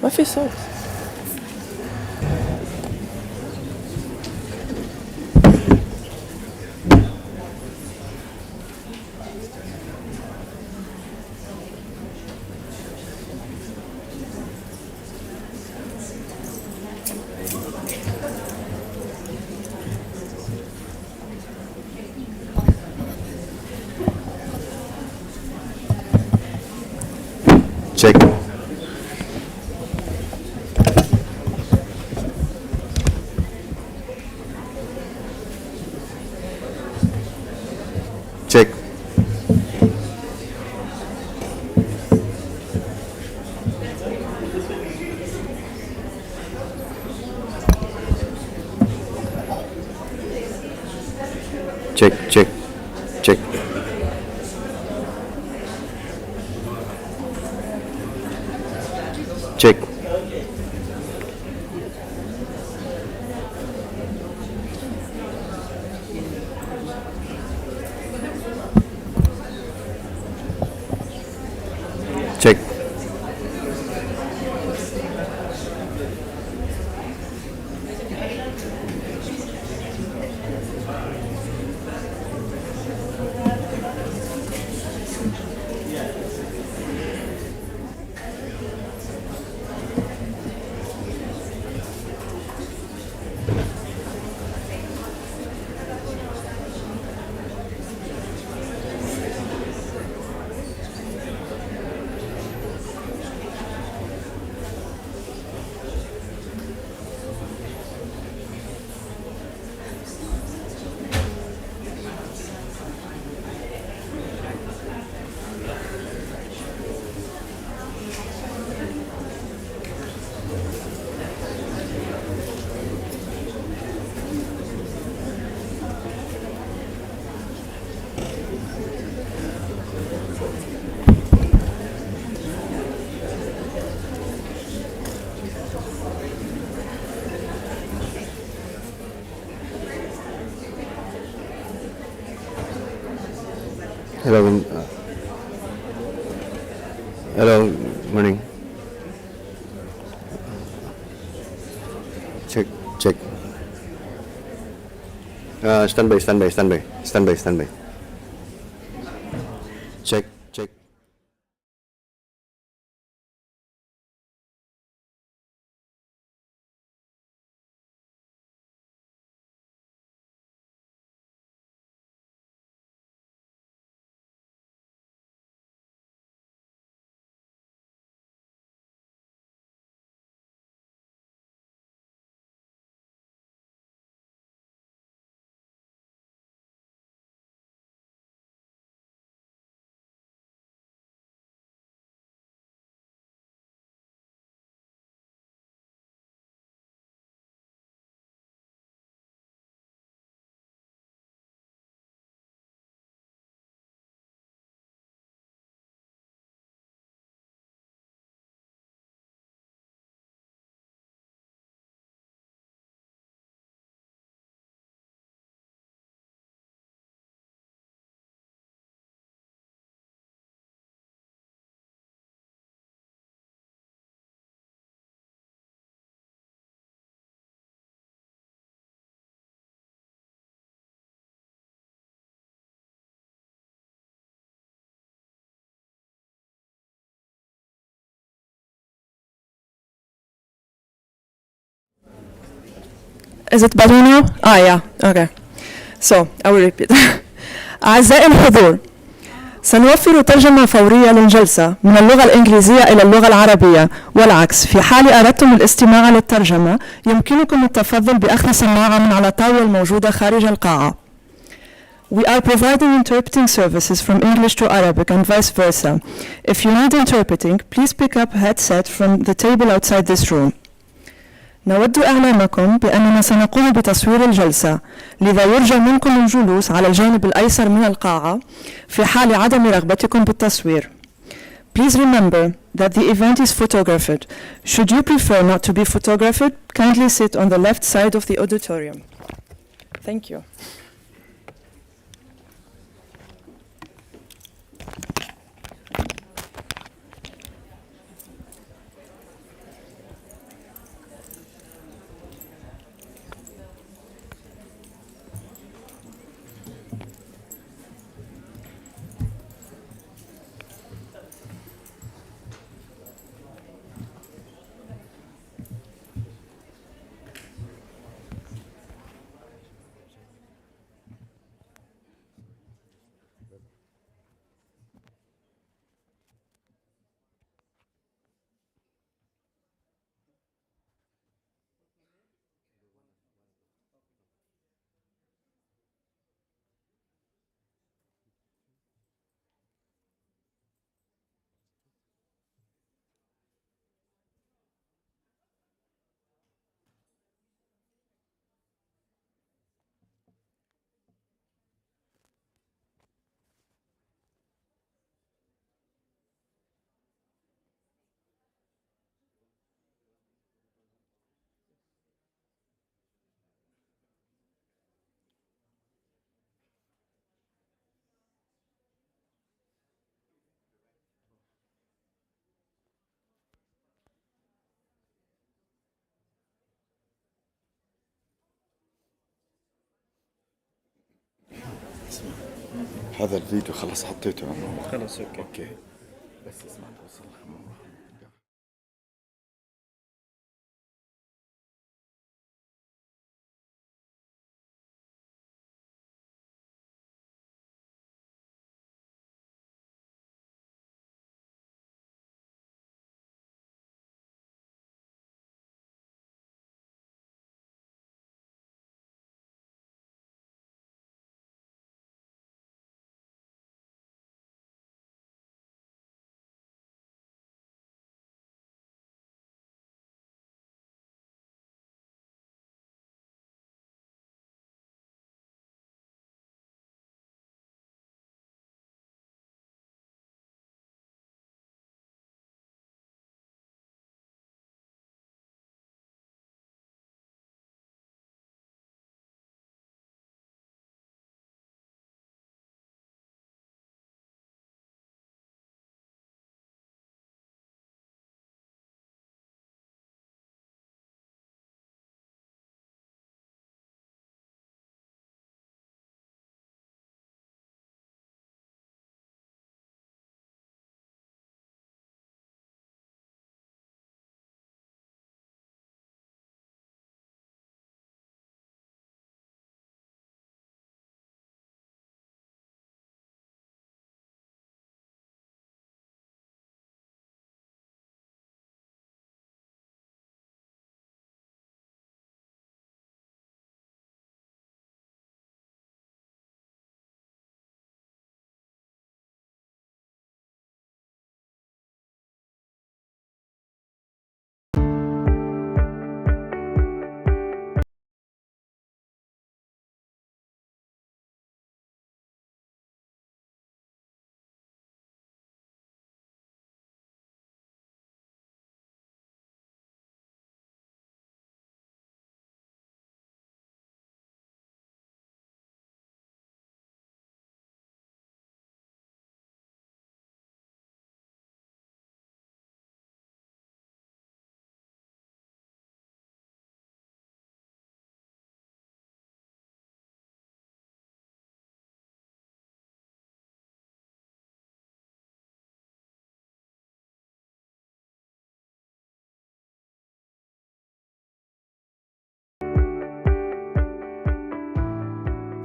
ما في صوت. Check. Check. Check, check, check. Check. Check. Hello, hello, morning. Check, check. Stand by. Check, check. Is it better now? Yeah, okay. So, I will repeat. أعزائي الحضور، سنوفر ترجمة فورية للجلسة من اللغة الإنجليزية إلى اللغة العربية والعكس. في حال أردتم الاستماع للترجمة يمكنكم التفضل بأخذ سماعة من على طاولة موجودة خارج القاعة. We are providing interpreting services from English to Arabic and vice versa. If you need interpreting, please pick up a headset from the table outside this room. نود إعلامكم بأننا سنقوم بتصوير الجلسة، لذا يرجى منكم الجلوس على الجانب الأيسر من القاعة في حال عدم رغبتكم بالتصوير. Please remember that the event is photographed. Should you prefer not to be photographed, kindly sit on the left side of the auditorium. Thank you. هذا الفيديو خلاص حطيته أنا. خلاص اوكي. اوكي بس اسمع توصل الحمام.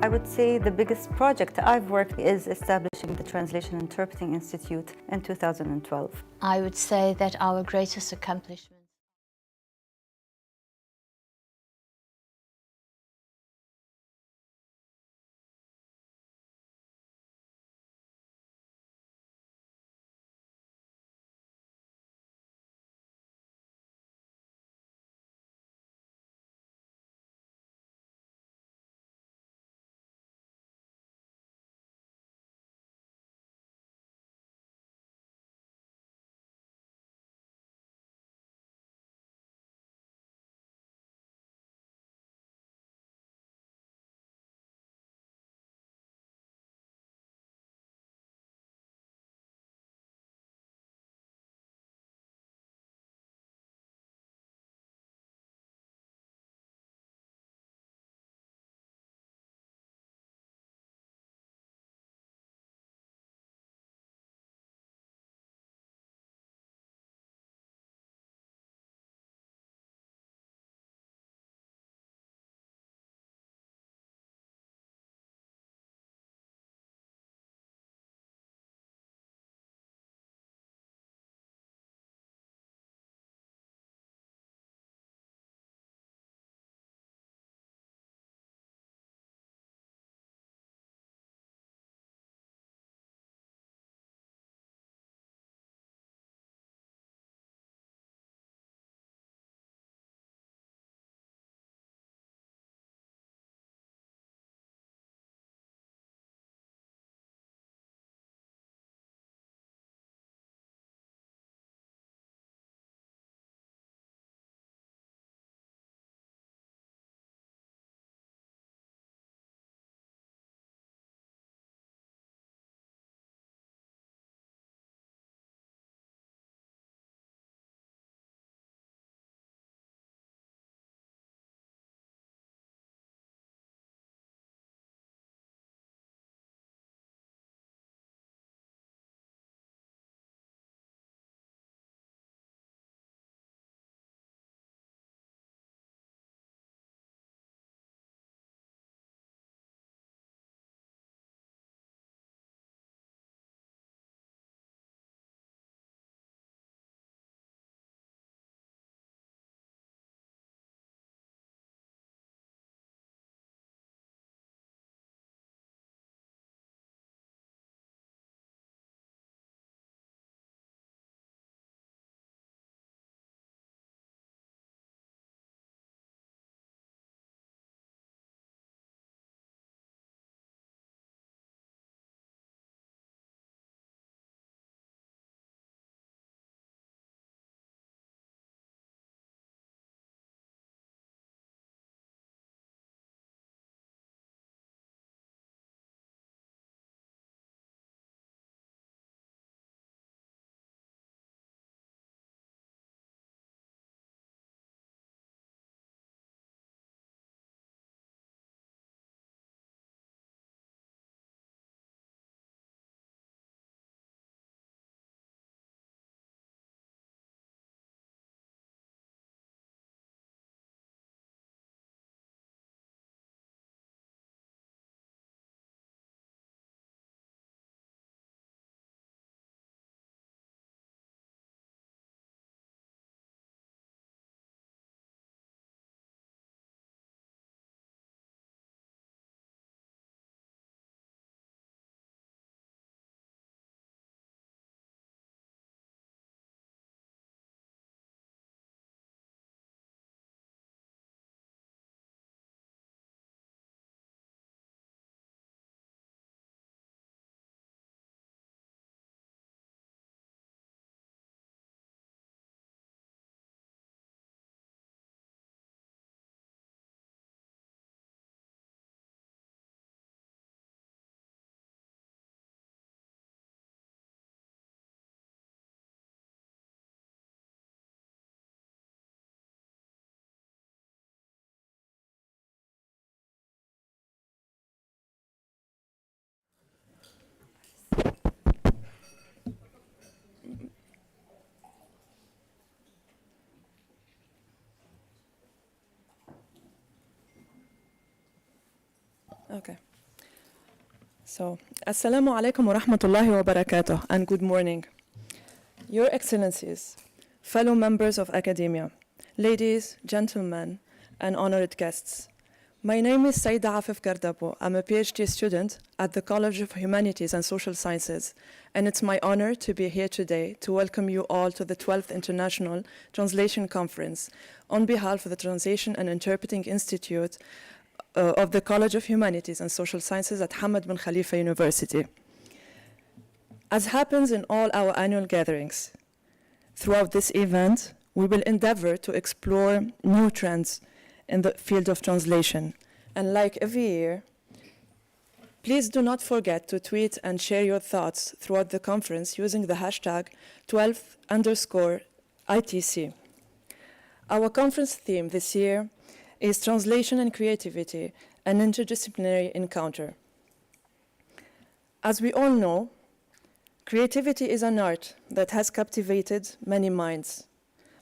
I would say the biggest project I've worked is establishing the Translation Interpreting Institute in 2012. I would say that our greatest accomplishment Okay. So, Assalamu alaikum wa rahmatullahi wa barakatuh, and good morning. Your Excellencies, fellow members of academia, ladies, gentlemen, and honored guests. My name is Saida Afif Gardabo. I'm a PhD student at the College of Humanities and Social Sciences, and it's my honor to be here today to welcome you all to the 12th International Translation Conference on behalf of the Translation and Interpreting Institute of the College of Humanities and Social Sciences at Hamad bin Khalifa University. As happens in all our annual gatherings, throughout this event, we will endeavor to explore new trends in the field of translation. And like every year, please do not forget to tweet and share your thoughts throughout the conference using the hashtag 12_ITC. Our conference theme this year is Translation and Creativity, an Interdisciplinary Encounter. As we all know, creativity is an art that has captivated many minds,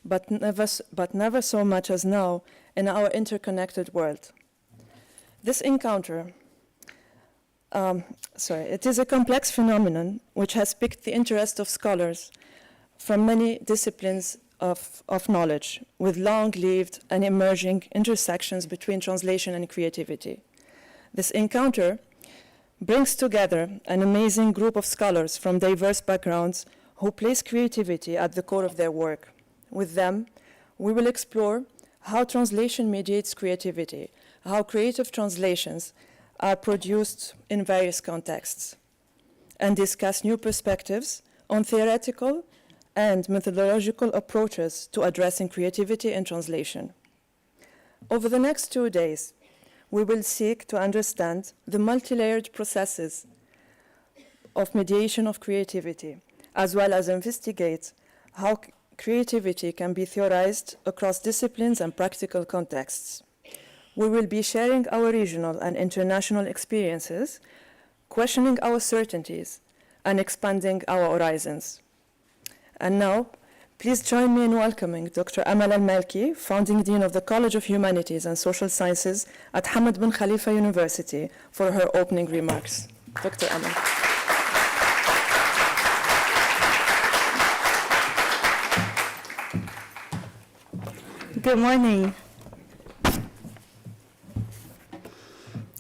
but never so much as now in our interconnected world. This encounter, it is a complex phenomenon which has piqued the interest of scholars from many disciplines of knowledge, with long-lived and emerging intersections between translation and creativity. This encounter brings together an amazing group of scholars from diverse backgrounds who place creativity at the core of their work. With them, we will explore how translation mediates creativity, how creative translations are produced in various contexts, and discuss new perspectives on theoretical and methodological approaches to addressing creativity in translation. Over the next 2 days, we will seek to understand the multi-layered processes of mediation of creativity, as well as investigate how creativity can be theorized across disciplines and practical contexts. We will be sharing our regional and international experiences, questioning our certainties, and expanding our horizons. And now, please join me in welcoming Dr. Al-Malki, founding dean of the College of Humanities and Social Sciences at Hamad bin Khalifa University, for her opening remarks. Dr. Amal. Good morning.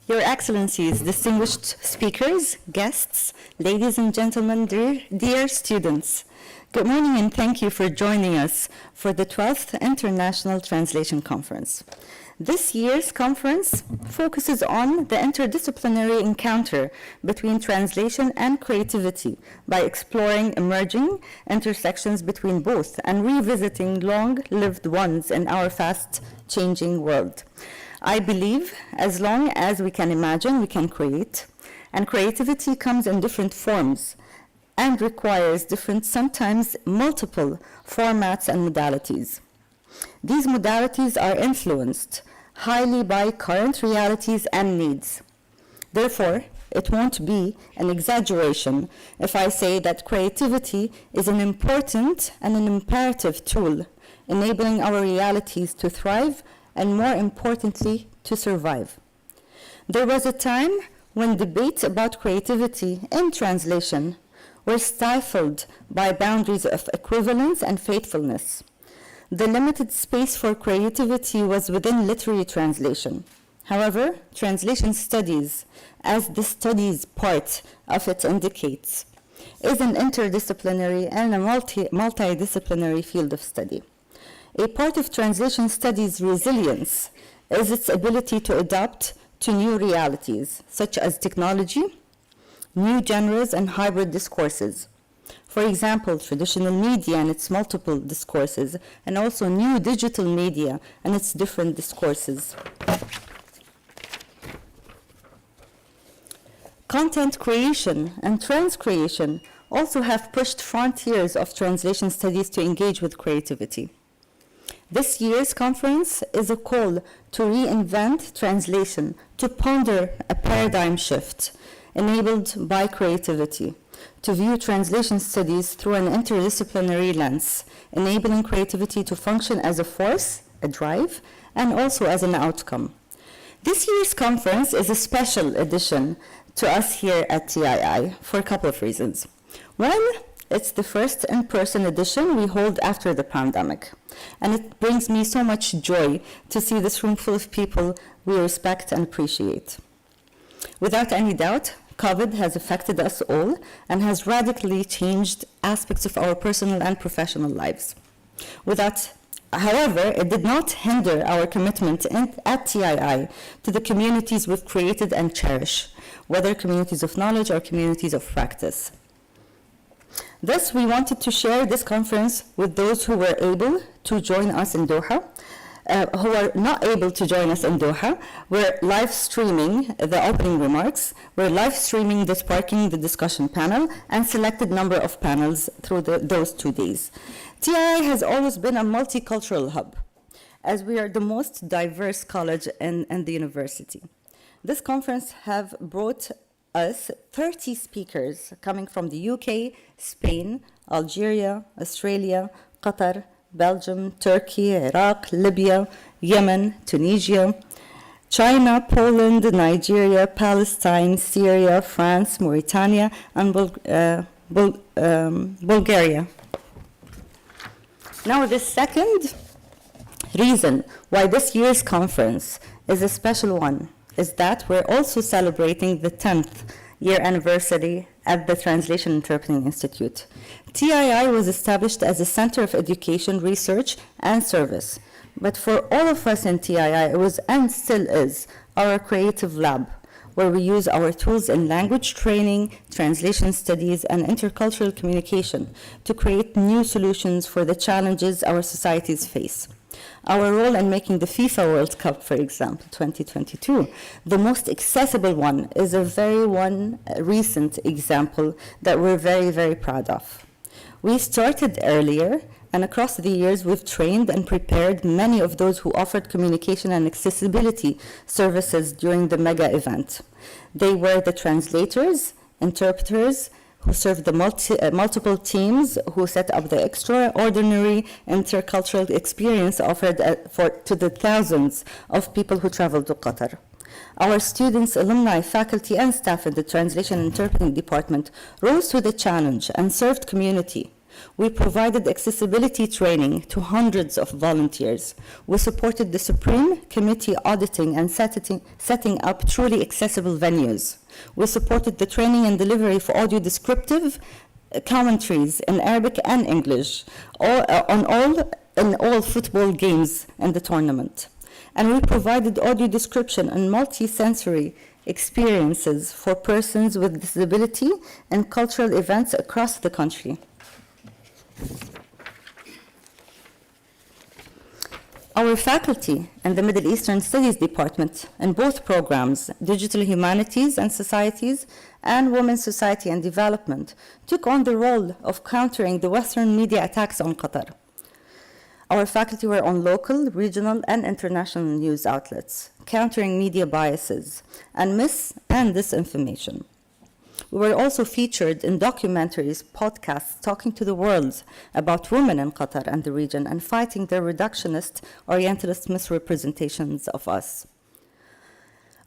Your Excellencies, distinguished speakers, guests, ladies and gentlemen, dear students. Good morning and thank you for joining us for the 12th International Translation Conference. This year's conference focuses on the interdisciplinary encounter between translation and creativity by exploring emerging intersections between both and revisiting long-lived ones in our fast-changing world. I believe as long as we can imagine, we can create, and creativity comes in different forms and requires different, sometimes multiple, formats and modalities. These modalities are influenced highly by current realities and needs. Therefore, it won't be an exaggeration if I say that creativity is an important and an imperative tool, enabling our realities to thrive and, more importantly, to survive. There was a time when debates about creativity in translation were stifled by boundaries of equivalence and faithfulness. The limited space for creativity was within literary translation. However, translation studies, as the studies part of it indicates, is an interdisciplinary and a multidisciplinary field of study. A part of translation studies' resilience is its ability to adapt to new realities, such as technology, new genres, and hybrid discourses. For example, traditional media and its multiple discourses, and also new digital media and its different discourses. Content creation and transcreation also have pushed frontiers of translation studies to engage with creativity. This year's conference is a call to reinvent translation, to ponder a paradigm shift enabled by creativity, to view translation studies through an interdisciplinary lens, enabling creativity to function as a force, a drive, and also as an outcome. This year's conference is a special edition to us here at TII for a couple of reasons. One, it's the first in-person edition we hold after the pandemic. And it brings me so much joy to see this room full of people we respect and appreciate. Without any doubt, COVID has affected us all and has radically changed aspects of our personal and professional lives. However, it did not hinder our commitment at TII to the communities we've created and cherish, whether communities of knowledge or communities of practice. Thus, we wanted to share this conference with those who were able to join us in Doha. Who are not able to join us in Doha, we're live streaming the opening remarks, we're live streaming the Sparking the Discussion panel, and selected number of panels through those 2 days. TII has always been a multicultural hub, as we are the most diverse college in the university. This conference have brought us 30 speakers coming from the UK, Spain, Algeria, Australia, Qatar, Belgium, Turkey, Iraq, Libya, Yemen, Tunisia, China, Poland, Nigeria, Palestine, Syria, France, Mauritania, and Bulgaria. Now, the second reason why this year's conference is a special one is that we're also celebrating the 10th year anniversary at the Translation Interpreting Institute. TII was established as a center of education, research, and service. But for all of us in TII, it was and still is our creative lab, where we use our tools in language training, translation studies, and intercultural communication to create new solutions for the challenges our societies face. Our role in making the FIFA World Cup, for example, 2022, the most accessible one, is a very recent example that we're very, very proud of. We started earlier, and across the years, we've trained and prepared many of those who offered communication and accessibility services during the mega event. They were the translators, interpreters, who served the multiple teams, who set up the extraordinary intercultural experience offered to the thousands of people who traveled to Qatar. Our students, alumni, faculty, and staff in the Translation and Interpreting Department rose to the challenge and served community. We provided accessibility training to hundreds of volunteers. We supported the Supreme Committee auditing and setting up truly accessible venues. We supported the training and delivery for audio descriptive commentaries in Arabic and English in all football games in the tournament. And we provided audio description and multi-sensory experiences for persons with disability and cultural events across the country. Our faculty in the Middle Eastern Studies Department in both programs, Digital Humanities and Societies and Women's Society and Development, took on the role of countering the Western media attacks on Qatar. Our faculty were on local, regional, and international news outlets, countering media biases and mis- and disinformation. We were also featured in documentaries, podcasts, talking to the world about women in Qatar and the region and fighting their reductionist, orientalist misrepresentations of us.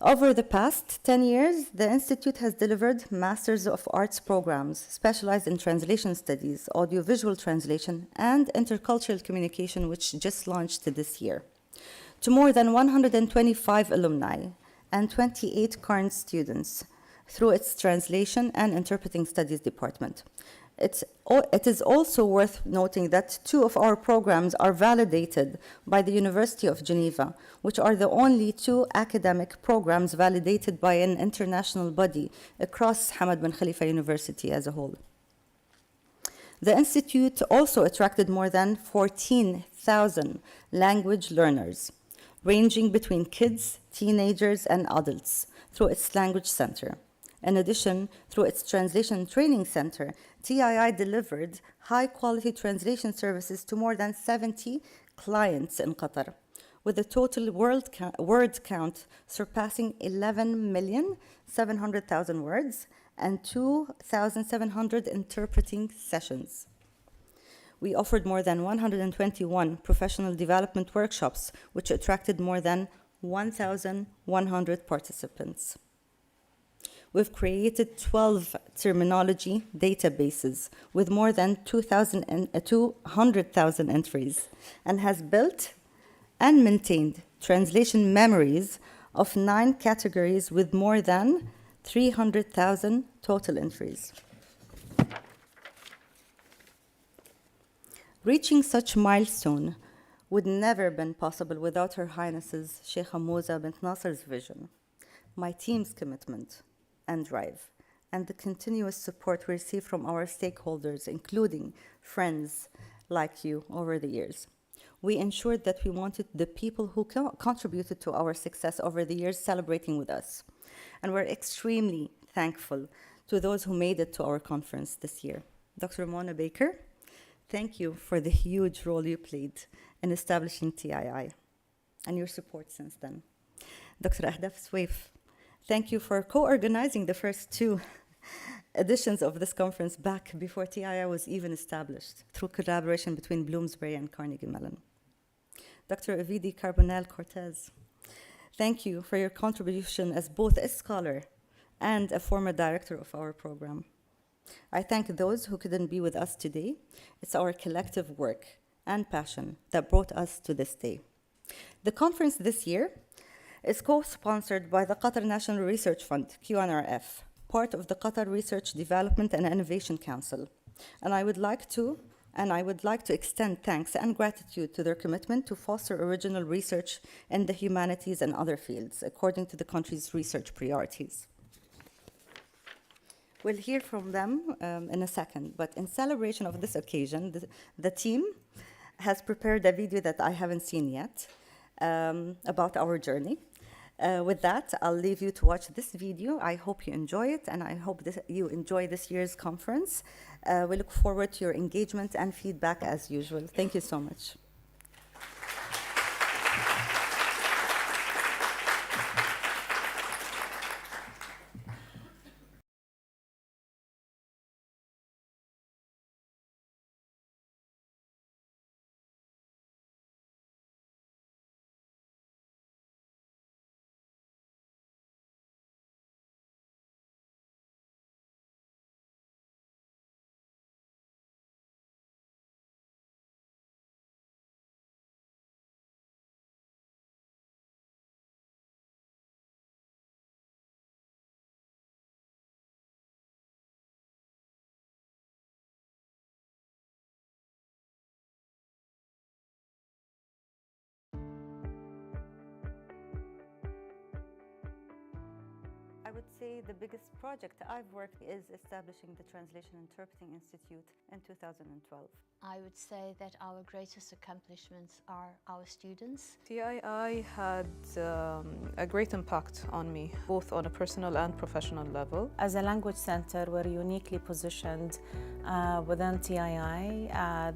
Over the past 10 years, the Institute has delivered Masters of Arts programs specialized in translation studies, audiovisual translation, and intercultural communication, which just launched this year, to more than 125 alumni and 28 current students through its Translation and Interpreting Studies Department. It is also worth noting that 2 of our programs are validated by the University of Geneva, which are the only 2 academic programs validated by an international body across Hamad bin Khalifa University as a whole. The Institute also attracted more than 14,000 language learners, ranging between kids, teenagers, and adults, through its language center. In addition, through its Translation Training Center, TII delivered high-quality translation services to more than 70 clients in Qatar, with a total word count surpassing 11,700,000 words and 2,700 interpreting sessions. We offered more than 121 professional development workshops, which attracted more than 1,100 participants. We've created 12 terminology databases with more than 200,000 entries and has built and maintained translation memories of 9 categories with more than 300,000 total entries. Reaching such milestone would never have been possible without Her Highness's Sheikh Hamouza bint Nasser's vision, my team's commitment and drive, and the continuous support we receive from our stakeholders, including friends like you over the years. We ensured that we wanted the people who contributed to our success over the years celebrating with us. And we're extremely thankful to those who made it to our conference this year. Dr. Mona Baker, thank you for the huge role you played in establishing TII and your support since then. Dr. Ahdaf Swaif, thank you for co-organizing the first 2 editions of this conference back before TII was even established through collaboration between Bloomsbury and Carnegie Mellon. Dr. Evidi Carbonell Cortez, thank you for your contribution as both a scholar and a former director of our program. I thank those who couldn't be with us today. It's our collective work and passion that brought us to this day. The conference this year is co-sponsored by the Qatar National Research Fund, QNRF, part of the Qatar Research Development and Innovation Council. And I would like to extend thanks and gratitude to their commitment to foster original research in the humanities and other fields, according to the country's research priorities. We'll hear from them in a second, but in celebration of this occasion, the team has prepared a video that I haven't seen yet about our journey. With that, I'll leave you to watch this video. I hope you enjoy it, and I hope you enjoy this year's conference. We look forward to your engagement and feedback as usual. Thank you so much. I would say the biggest project I've worked is establishing the Translation Interpreting Institute in 2012. I would say that our greatest accomplishments are our students. TII had a great impact on me, both on a personal and professional level. As a language center, we're uniquely positioned within TII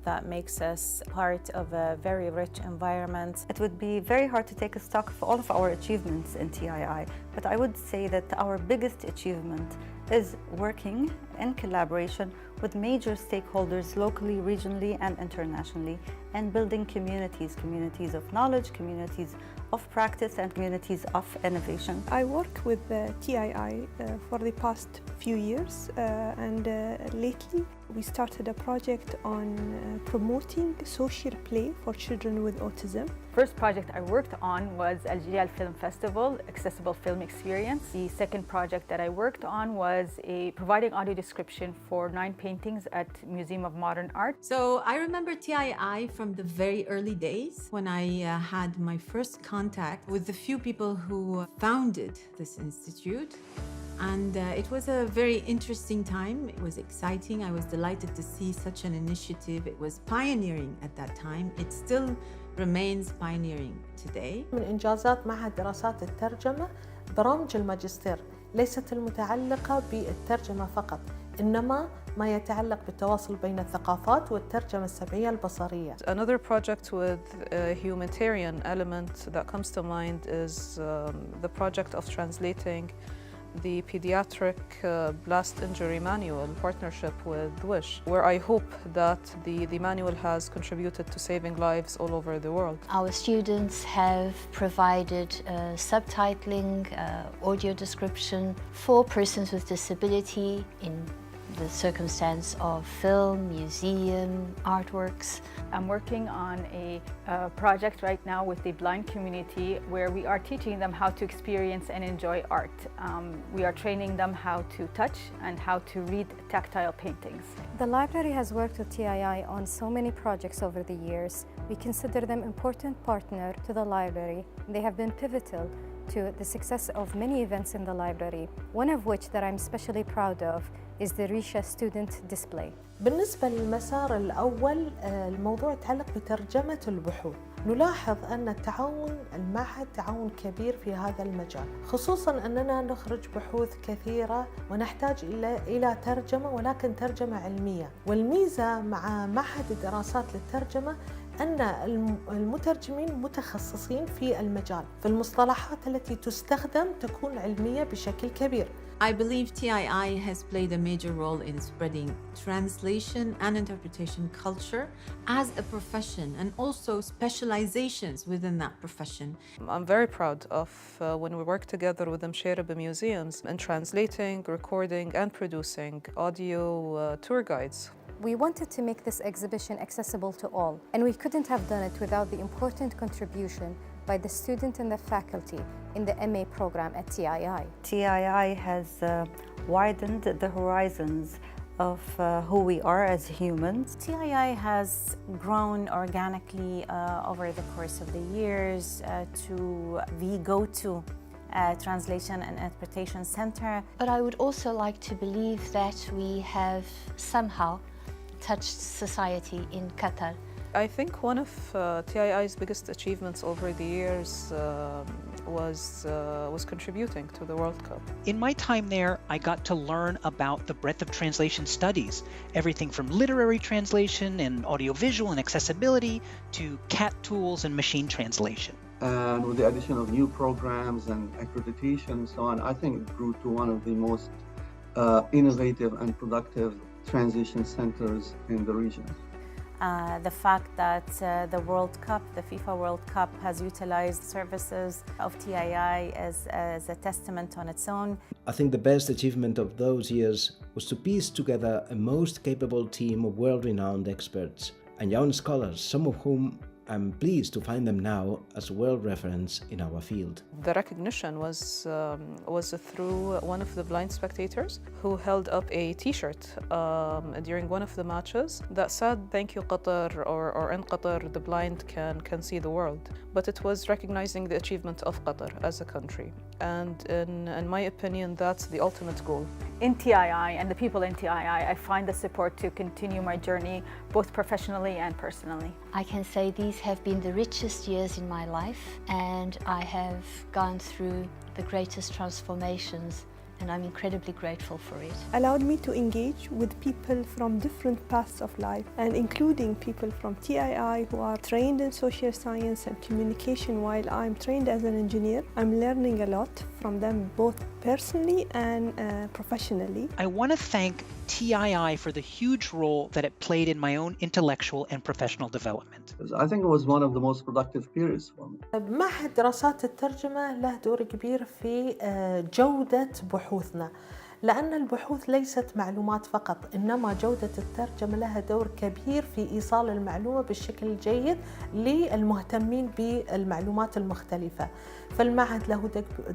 that makes us part of a very rich environment. It would be very hard to take a stock of all of our achievements in TII, but I would say that our biggest achievement is working in collaboration with major stakeholders locally, regionally, and internationally, and building communities of knowledge, communities of practice, and communities of innovation. I work with TII for the past few years, and lately we started a project on promoting social play for children with autism. First project I worked on was Al Film Festival, Accessible Film Experience. The second project that I worked on was providing audio description for 9 paintings at Museum of Modern Art. So I remember TII from the very early days when I had my first contact with the few people who founded this institute. And it was a very interesting time. It was exciting. I was delighted to see such an initiative. It was pioneering at that time. It still remains pioneering today. من إنجازات معهد دراسات الترجمة برامج الماجستير ليست المتعلقة بالترجمة فقط، إنما ما يتعلق بالتواصل بين الثقافات والترجمة السمعية البصرية. Another project with a humanitarian element that comes to mind is the project of translating the pediatric blast injury manual in partnership with WISH, where I hope that the manual has contributed to saving lives all over the world. Our students have provided subtitling, audio description for persons with disability in the circumstance of film, museum, artworks. I'm working on a project right now with the blind community where we are teaching them how to experience and enjoy art. We are training them how to touch and how to read tactile paintings. The library has worked with TII on so many projects over the years. We consider them important partner to the library. They have been pivotal to the success of many events in the library, one of which that I'm especially proud of is the Risha student display. بالنسبة للمسار الأول الموضوع يتعلق بترجمة البحوث. نلاحظ أن التعاون المعهد تعاون كبير في هذا المجال، خصوصاً أننا نخرج بحوث كثيرة ونحتاج إلى ترجمة ولكن ترجمة علمية. والميزة مع معهد الدراسات للترجمة أن المترجمين متخصصين في المجال، فالمصطلحات التي تستخدم تكون علمية بشكل كبير. I believe TII has played a major role in spreading translation and interpretation culture as a profession and also specializations within that profession. I'm very proud of when we work together with the Msheraba museums in translating, recording and producing audio tour guides. We wanted to make this exhibition accessible to all, and we couldn't have done it without the important contribution by the student and the faculty in the MA program at TII. TII has widened the horizons of who we are as humans. TII has grown organically over the course of the years to the go-to translation and interpretation center. But I would also like to believe that we have somehow touched society in Qatar. I think one of TII's biggest achievements over the years was contributing to the World Cup. In my time there, I got to learn about the breadth of translation studies, everything from literary translation and audiovisual and accessibility to CAT tools and machine translation. And with the addition of new programs and accreditation and so on, I think it grew to one of the most innovative and productive transition centers in the region. The fact that the World Cup, the FIFA World Cup, has utilized services of TII as a testament on its own. I think the best achievement of those years was to piece together a most capable team of world-renowned experts and young scholars, some of whom I'm pleased to find them now as world reference in our field. The recognition was through one of the blind spectators who held up a T-shirt during one of the matches that said, "Thank you, Qatar," or "In Qatar, the blind can see the world." But it was recognizing the achievement of Qatar as a country. And in my opinion, that's the ultimate goal. In TII and the people in TII, I find the support to continue my journey both professionally and personally. I can say these have been the richest years in my life, and I have gone through the greatest transformations, and I'm incredibly grateful for it. Allowed me to engage with people from different paths of life, and including people from TII who are trained in social science and communication while I'm trained as an engineer. I'm learning a lot from them both personally and professionally. I want to thank TII for the huge role that it played in my own intellectual and professional development. I think it was one of the most productive periods for me. معهد دراسات الترجمة له دور كبير في جودة بحوثنا، لأن البحوث ليست معلومات فقط، إنما جودة الترجمة لها دور كبير في إيصال المعلومة بالشكل الجيد للمهتمين بالمعلومات المختلفة. فالمعهد له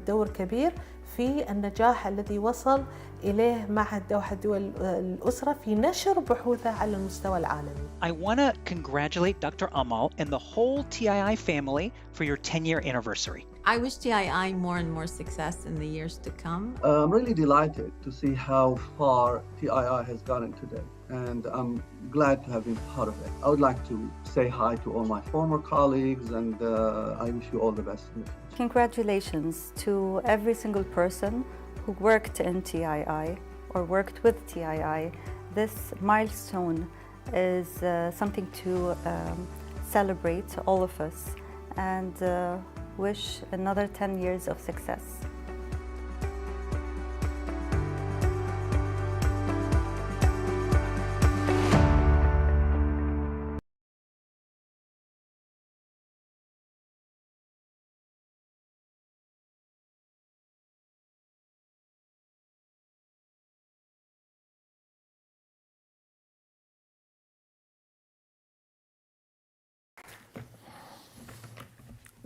دور كبير في النجاح الذي وصل إليه معهد دوحة دول الأسرة في نشر بحوثه على المستوى العالمي. I want to congratulate Dr. Amal and the whole TII family for your 10-year anniversary. I wish TII more and more success in the years to come. I'm really delighted to see how far TII has gotten today, and I'm glad to have been part of it. I would like to say hi to all my former colleagues, and I wish you all the best in the future. Congratulations to every single person who worked in TII or worked with TII. This milestone is something to celebrate, all of us, and wish another 10 years of success.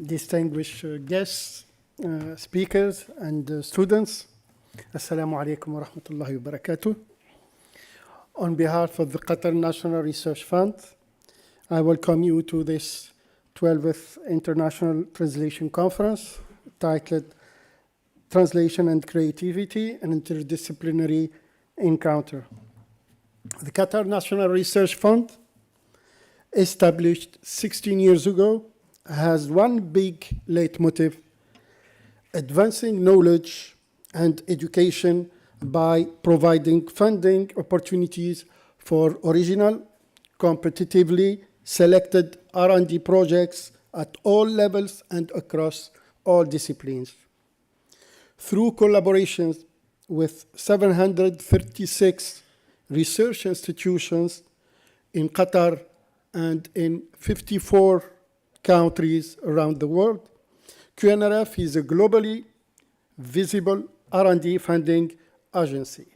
distinguished guests, speakers, and students. Assalamu alaikum wa rahmatullahi wa barakatuh. On behalf of the Qatar National Research Fund, I welcome you to this 12th International Translation Conference titled Translation and Creativity, an Interdisciplinary Encounter. The Qatar National Research Fund, established 16 years ago, has one big leitmotif: advancing knowledge and education by providing funding opportunities for original, competitively selected R&D projects at all levels and across all disciplines. Through collaborations with 736 research institutions in Qatar and in 54 countries around the world, QNRF is a globally visible R&D funding agency.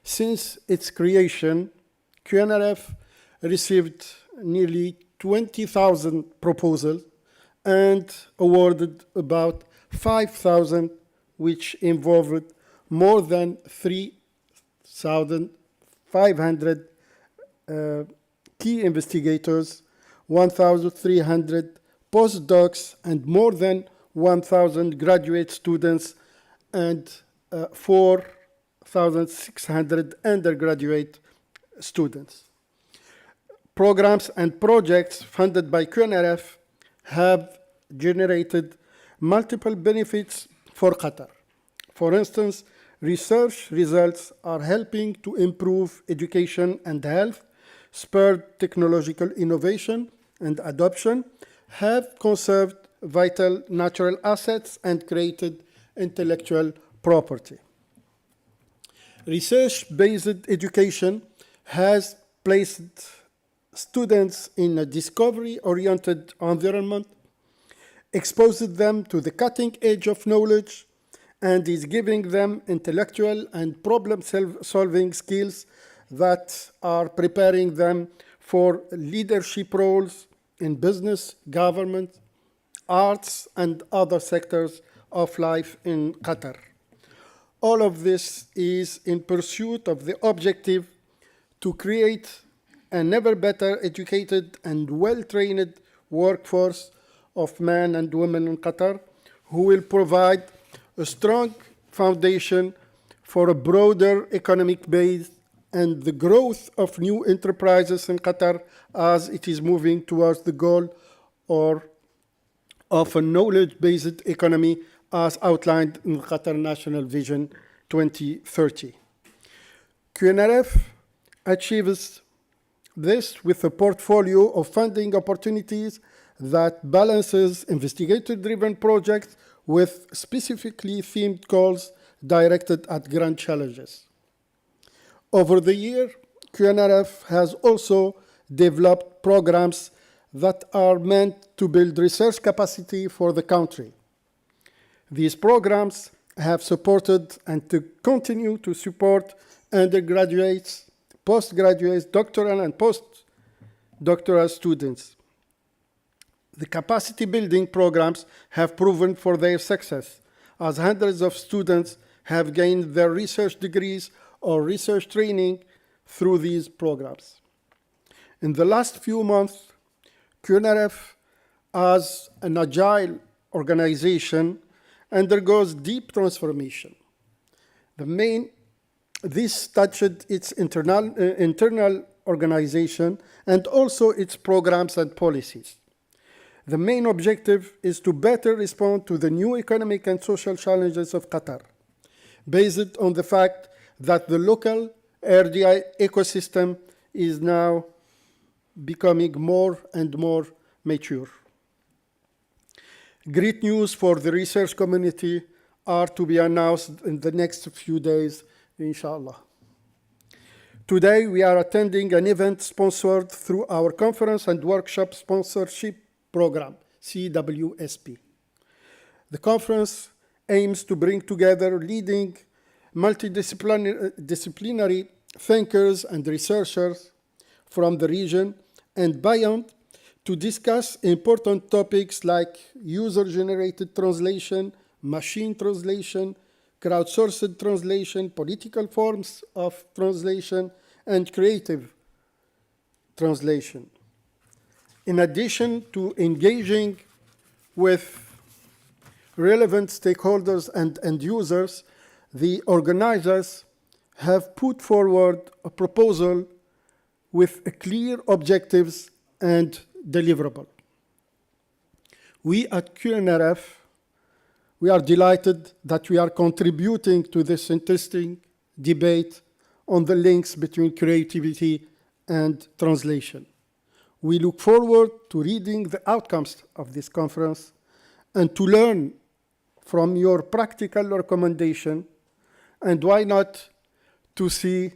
Since its creation, QNRF received nearly 20,000 proposals and awarded about 5,000, which involved more than 3,500 key investigators, 1,300 postdocs, and more than 1,000 graduate students, and 4,600 undergraduate students. Programs and projects funded by QNRF have generated multiple benefits for Qatar. For instance, research results are helping to improve education and health, spurred technological innovation and adoption, have conserved vital natural assets, and created intellectual property. Research-based education has placed students in a discovery-oriented environment, exposed them to the cutting edge of knowledge, and is giving them intellectual and problem-solving skills that are preparing them for leadership roles in business, government, arts, and other sectors of life in Qatar. All of this is in pursuit of the objective to create a never better educated and well-trained workforce of men and women in Qatar, who will provide a strong foundation for a broader economic base and the growth of new enterprises in Qatar as it is moving towards the goal of a knowledge-based economy as outlined in the Qatar National Vision 2030. QNRF achieves this with a portfolio of funding opportunities that balances investigator-driven projects with specifically themed goals directed at grand challenges. Over the year, QNRF has also developed programs that are meant to build research capacity for the country. These programs have supported and to continue to support undergraduates, postgraduates, doctoral and postdoctoral students. The capacity building programs have proven for their success, as hundreds of students have gained their research degrees or research training through these programs. In the last few months, QNRF, as an agile organization, undergoes deep transformation. This touched its internal organization and also its programs and policies. The main objective is to better respond to the new economic and social challenges of Qatar, based on the fact that the local RDI ecosystem is now becoming more and more mature. Great news for the research community are to be announced in the next few days, inshallah. Today, we are attending an event sponsored through our conference and workshop sponsorship program, CWSP. The conference aims to bring together leading multidisciplinary thinkers and researchers from the region and beyond to discuss important topics like user-generated translation, machine translation, crowdsourced translation, political forms of translation, and creative translation. In addition to engaging with relevant stakeholders and end users, the organizers have put forward a proposal with clear objectives and deliverable. We at QNRF, we are delighted that we are contributing to this interesting debate on the links between creativity and translation. We look forward to reading the outcomes of this conference and to learn from your practical recommendation, and why not to see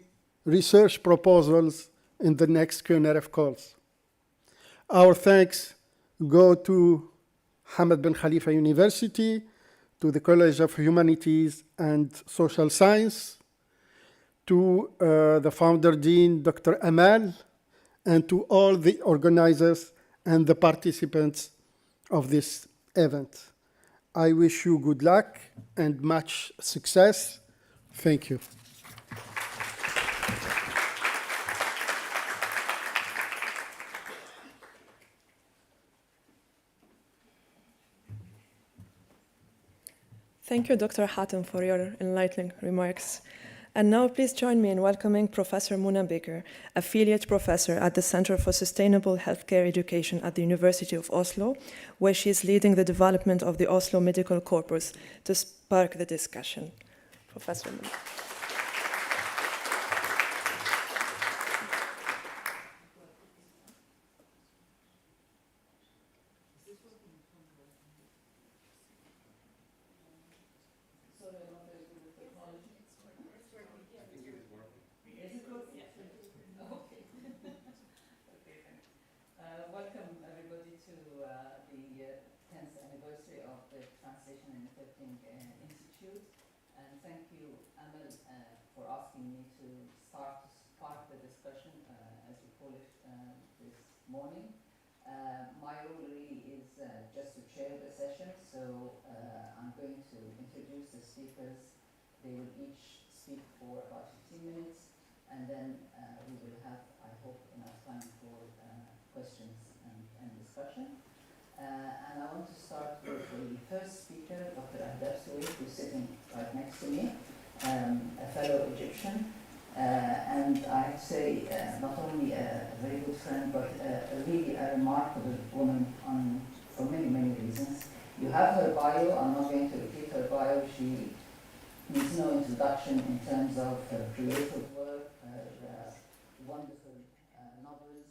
research proposals in the next QNRF calls. Our thanks go to Hamad bin Khalifa University, to the College of Humanities and Social Science, to the founder dean, Dr. Amal, and to all the organizers and the participants of this event. I wish you good luck and much success. Thank you. Thank you, Dr. Hattem, for your enlightening remarks. And now please join me in welcoming Professor Muna Baker, Affiliate Professor at the Center for Sustainable Healthcare Education at the University of Oslo, where she is leading the development of the Oslo Medical Corpus to spark the discussion. Professor Muna. Welcome everybody to the 10th anniversary of the Translation and Interpreting Institute, and thank you, Amal, for asking me to spark the discussion, as you call it, this morning. My role really is just to chair the session, so I'm going to introduce the speakers. They will each speak for about 15 minutes, and then we will have, I hope, enough time for questions and discussion. And I want to start with the first speaker, Dr. who's sitting right next to me, a fellow Egyptian, and I have to say not only a very good friend, but really a remarkable woman for many, many reasons. You have her bio. I'm not going to repeat her bio. She needs no introduction in terms of her creative work, her wonderful novels.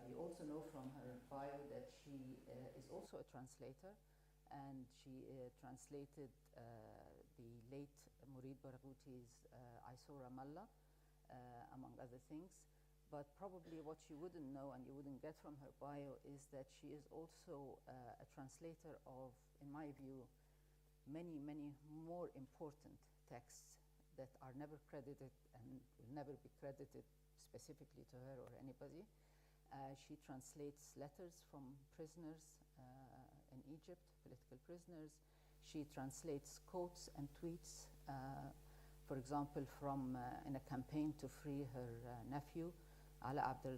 We also know from her bio that she is also a translator, and she translated the late Murid Barghouti's I Saw Ramallah, among other things. But probably what you wouldn't know and you wouldn't get from her bio is that she is also a translator of, in my view, many, many more important texts that are never credited and will never be credited specifically to her or anybody. She translates letters from prisoners in Egypt, political prisoners. She translates quotes and tweets, for example, from in a campaign to free her nephew, Ala Abdel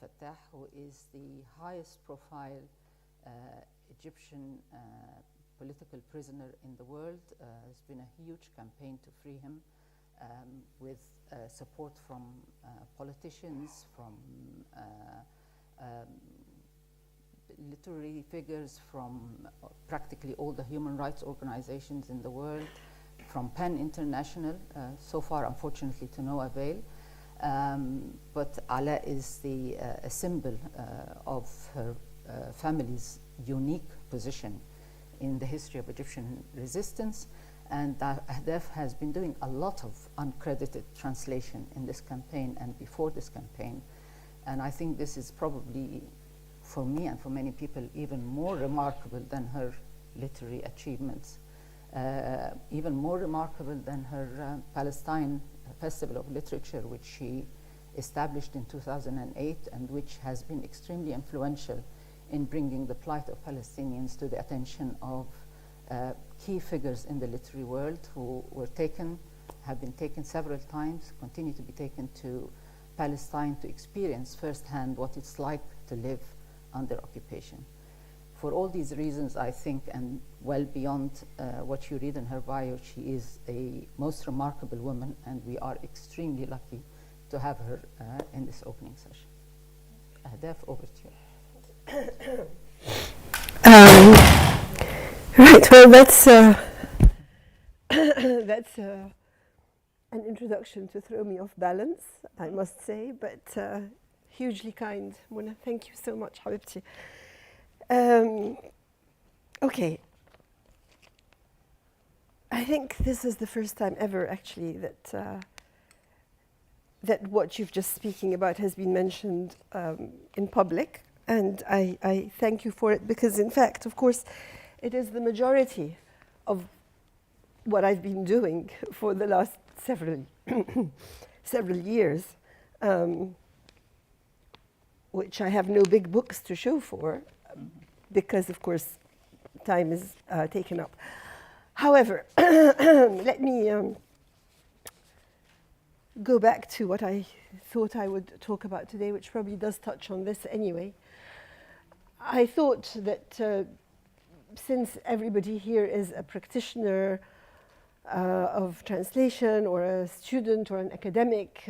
Fattah, who is the highest profile Egyptian political prisoner in the world. There's been a huge campaign to free him, with support from politicians, from literary figures, from practically all the human rights organizations in the world, from PEN International, so far unfortunately to no avail. But Ala is a symbol of her family's unique position in the history of Egyptian resistance, and Ahdaf has been doing a lot of uncredited translation in this campaign and before this campaign, and I think this is probably, for me and for many people, even more remarkable than her literary achievements, even more remarkable than her Palestine Festival of Literature, which she established in 2008 and which has been extremely influential in bringing the plight of Palestinians to the attention of key figures in the literary world who have been taken several times, continue to be taken to Palestine to experience firsthand what it's like to live under occupation. For all these reasons, I think, and well beyond what you read in her bio, she is a most remarkable woman, and we are extremely lucky to have her in this opening session. Ahdaf, over to you. Right, well, that's an introduction to throw me off balance, I must say, but hugely kind. Mona, thank you so much, Habibti. Okay. I think this is the first time ever, actually, that what you've just speaking about has been mentioned in public, and I thank you for it, because in fact, of course, it is the majority of what I've been doing for the last several years, which I have no big books to show for, because of course time is taken up. However, let me go back to what I thought I would talk about today, which probably does touch on this anyway. I thought that since everybody here is a practitioner of translation, or a student, or an academic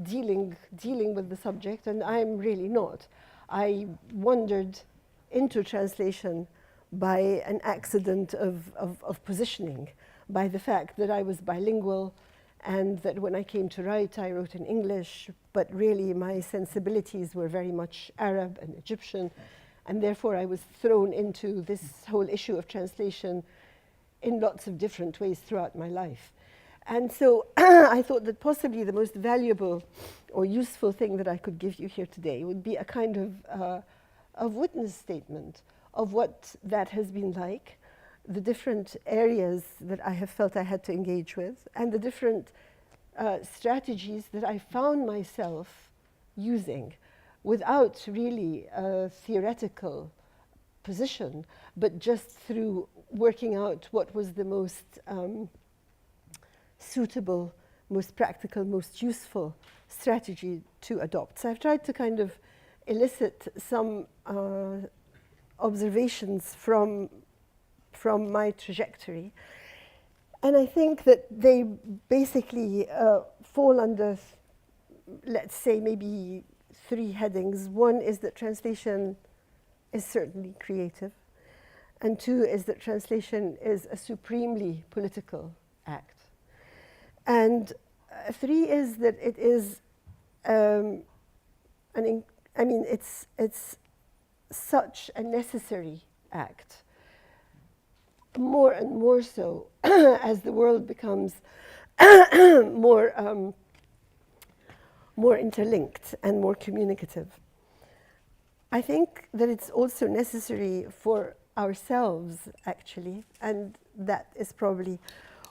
dealing with the subject, and I'm really not. I wandered into translation by an accident of positioning, by the fact that I was bilingual, and that when I came to write, I wrote in English, but really my sensibilities were very much Arab and Egyptian, and therefore I was thrown into this whole issue of translation in lots of different ways throughout my life. And so I thought that possibly the most valuable or useful thing that I could give you here today would be a kind of witness statement of what that has been like, the different areas that I have felt I had to engage with, and the different strategies that I found myself using without really a theoretical position, but just through working out what was the most suitable, most practical, most useful strategy to adopt. So I've tried to kind of elicit some observations from my trajectory. And I think that they basically fall under, let's say, maybe 3 headings. One is that translation is certainly creative. And 2 is that translation is a supremely political act. And 3 is that it is, it's such a necessary act, more and more so as the world becomes more interlinked and more communicative. I think that it's also necessary for ourselves, actually, and that is probably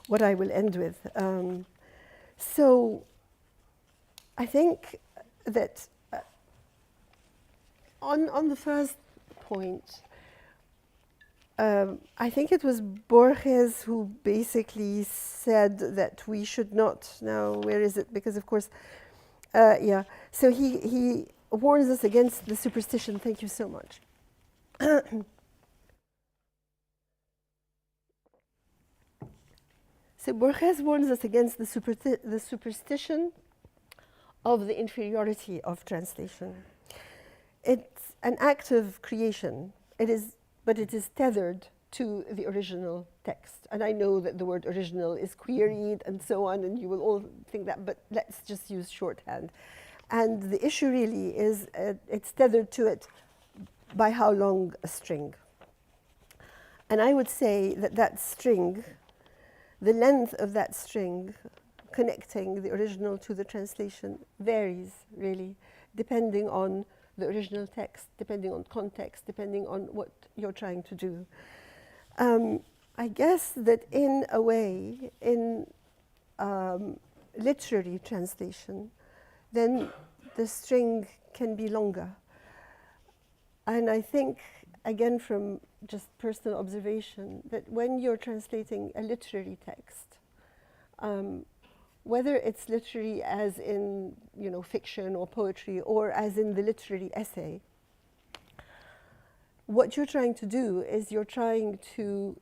what I will end with. So I think that on the first point, I think it was Borges who basically said that we should not, now where is it? Because of course, yeah, so he warns us against the superstition. Thank you so much. So Borges warns us against the superstition of the inferiority of translation. It's an act of creation. But it is tethered to the original text. And I know that the word original is queried and so on, and you will all think that, but let's just use shorthand. And the issue really is it's tethered to it by how long a string. And I would say that that string, the length of that string connecting the original to the translation varies, really, depending on the original text, depending on context, depending on what you're trying to do. I guess that in a way, in literary translation, then the string can be longer. And I think, again, from just personal observation, that when you're translating a literary text, whether it's literary as in, you know, fiction or poetry, or as in the literary essay, what you're trying to do is you're trying to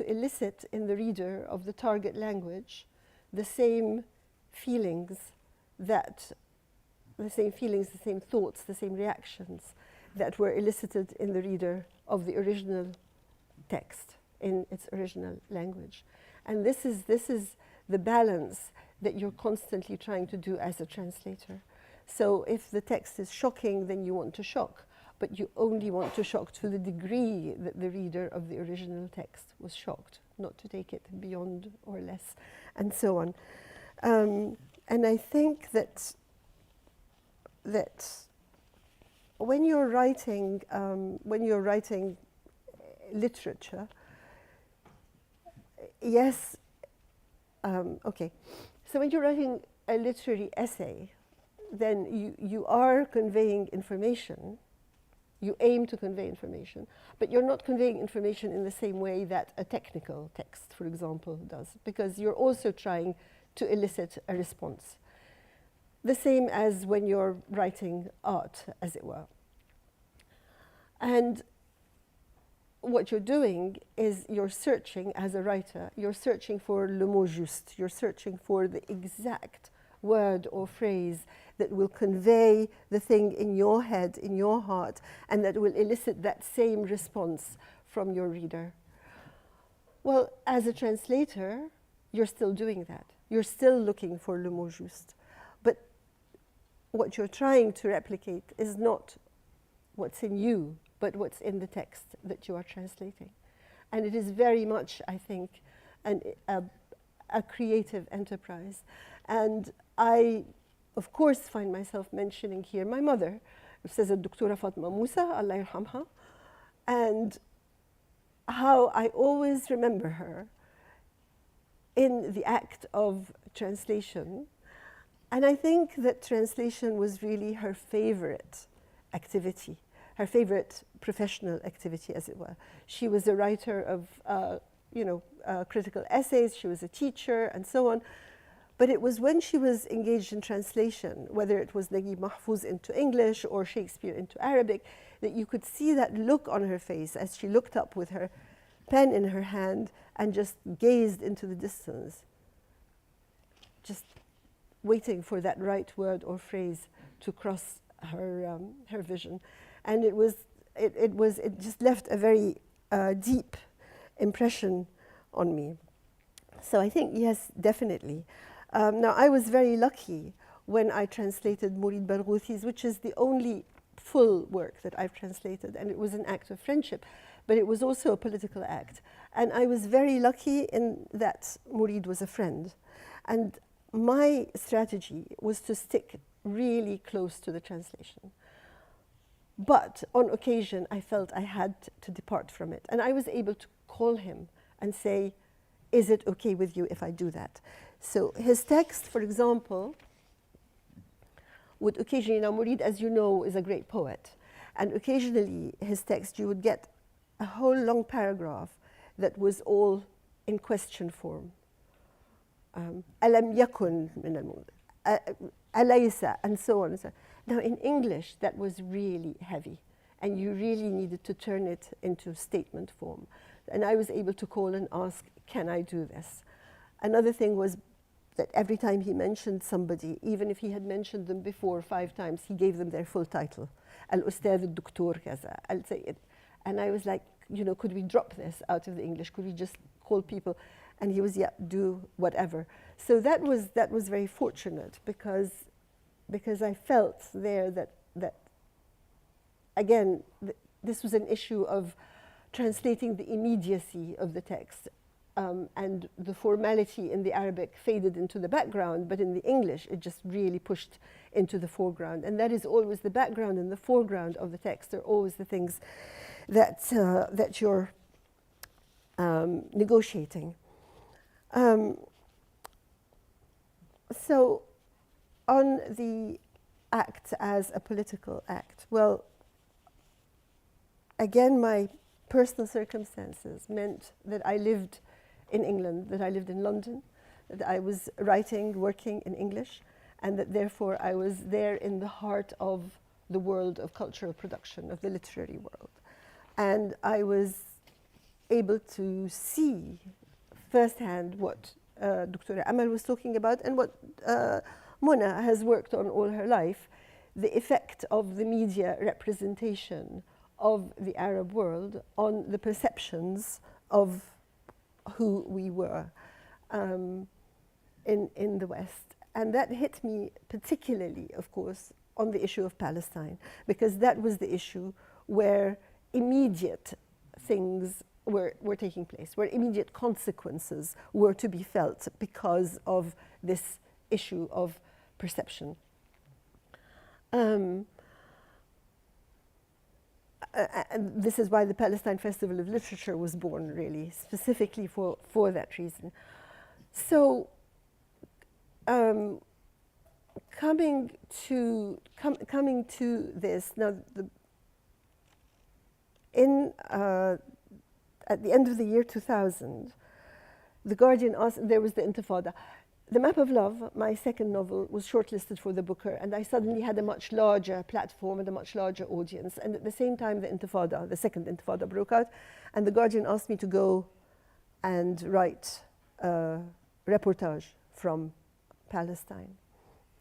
elicit in the reader of the target language the same feelings, the same thoughts, the same reactions that were elicited in the reader of the original text in its original language. And this is the balance that you're constantly trying to do as a translator. So if the text is shocking, then you want to shock, but you only want to shock to the degree that the reader of the original text was shocked, not to take it beyond or less, and so on. And I think that when you're writing literature, yes, okay. So when you're writing a literary essay, then you are conveying information. You aim to convey information, but you're not conveying information in the same way that a technical text, for example, does, because you're also trying to elicit a response. The same as when you're writing art, as it were. And what you're doing is you're searching, as a writer, you're searching for le mot juste, you're searching for the exact word or phrase that will convey the thing in your head, in your heart, and that will elicit that same response from your reader. Well, as a translator, you're still doing that. You're still looking for le mot juste. But what you're trying to replicate is not what's in you, but what's in the text that you are translating. And it is very much, I think, a creative enterprise. And I, of course, find myself mentioning here my mother, الأستاذة الدكتورة فاطمة موسى, Allah يرحمها, and how I always remember her in the act of translation. And I think that translation was really her favorite activity, her favorite professional activity, as it were. She was a writer of, critical essays, she was a teacher, and so on. But it was when she was engaged in translation, whether it was Naguib Mahfouz into English or Shakespeare into Arabic, that you could see that look on her face as she looked up with her pen in her hand and just gazed into the distance, just waiting for that right word or phrase to cross her vision. And it just left a very deep impression on me. So I think, yes, definitely. Now, I was very lucky when I translated Murid Barghouthi's, which is the only full work that I've translated, and it was an act of friendship, but it was also a political act. And I was very lucky in that Murid was a friend. And my strategy was to stick really close to the translation. But on occasion, I felt I had to depart from it. And I was able to call him and say, is it okay with you if I do that? So his text, for example, would occasionally, now Murid, as you know, is a great poet. And occasionally, his text, you would get a whole long paragraph that was all in question form. Alam yakun min al alaysa, and so on and so on. Now, in English, that was really heavy, and you really needed to turn it into statement form. And I was able to call and ask, can I do this? Another thing was that every time he mentioned somebody, even if he had mentioned them before 5 times, he gave them their full title. Al-Ustad, الدكتور, kaza. I'll say it. And I was like, could we drop this out of the English? Could we just call people? And he was, yeah, do whatever. So that was very fortunate because I felt there that again, this was an issue of translating the immediacy of the text. And the formality in the Arabic faded into the background, but in the English, it just really pushed into the foreground. And that is always the background and the foreground of the text are always the things that you're negotiating. So on the act as a political act, well, again, my personal circumstances meant that I lived in England, that I lived in London, that I was writing, working in English, and that therefore I was there in the heart of the world of cultural production, of the literary world. And I was able to see firsthand what Dr. Amal was talking about and what Mona has worked on all her life, the effect of the media representation of the Arab world on the perceptions of who we were in the West. And that hit me particularly, of course, on the issue of Palestine, because that was the issue where immediate things were taking place, where immediate consequences were to be felt because of this issue of perception. And this is why the Palestine Festival of Literature was born, really, specifically for that reason. So, coming to this now, at the end of the year 2000, The Guardian asked, there was the Intifada. The Map of Love, my second novel, was shortlisted for the Booker, and I suddenly had a much larger platform and a much larger audience. And at the same time, the Intifada, the second Intifada, broke out, and The Guardian asked me to go and write a reportage from Palestine.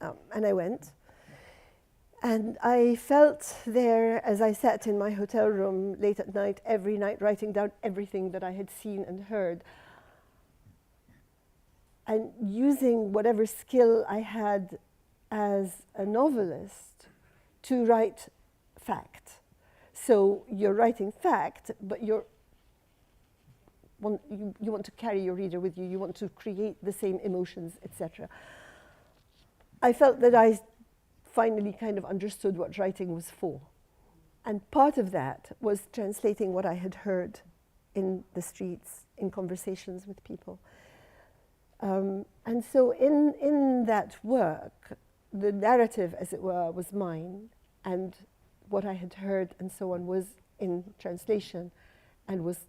And I went. And I felt there, as I sat in my hotel room late at night, every night, writing down everything that I had seen and heard, and using whatever skill I had as a novelist to write fact. So you're writing fact, but you want to carry your reader with you, you want to create the same emotions, etc. I felt that I finally kind of understood what writing was for. And part of that was translating what I had heard in the streets, in conversations with people. And so in that work, the narrative, as it were, was mine, and what I had heard and so on was in translation and was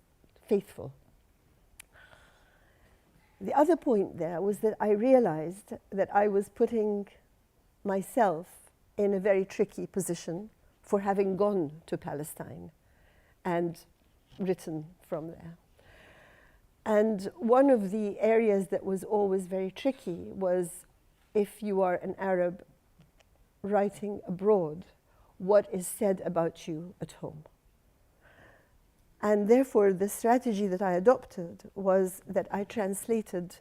faithful. The other point there was that I realized that I was putting myself in a very tricky position for having gone to Palestine and written from there. And one of the areas that was always very tricky was, if you are an Arab writing abroad, what is said about you at home? And therefore, the strategy that I adopted was that I translated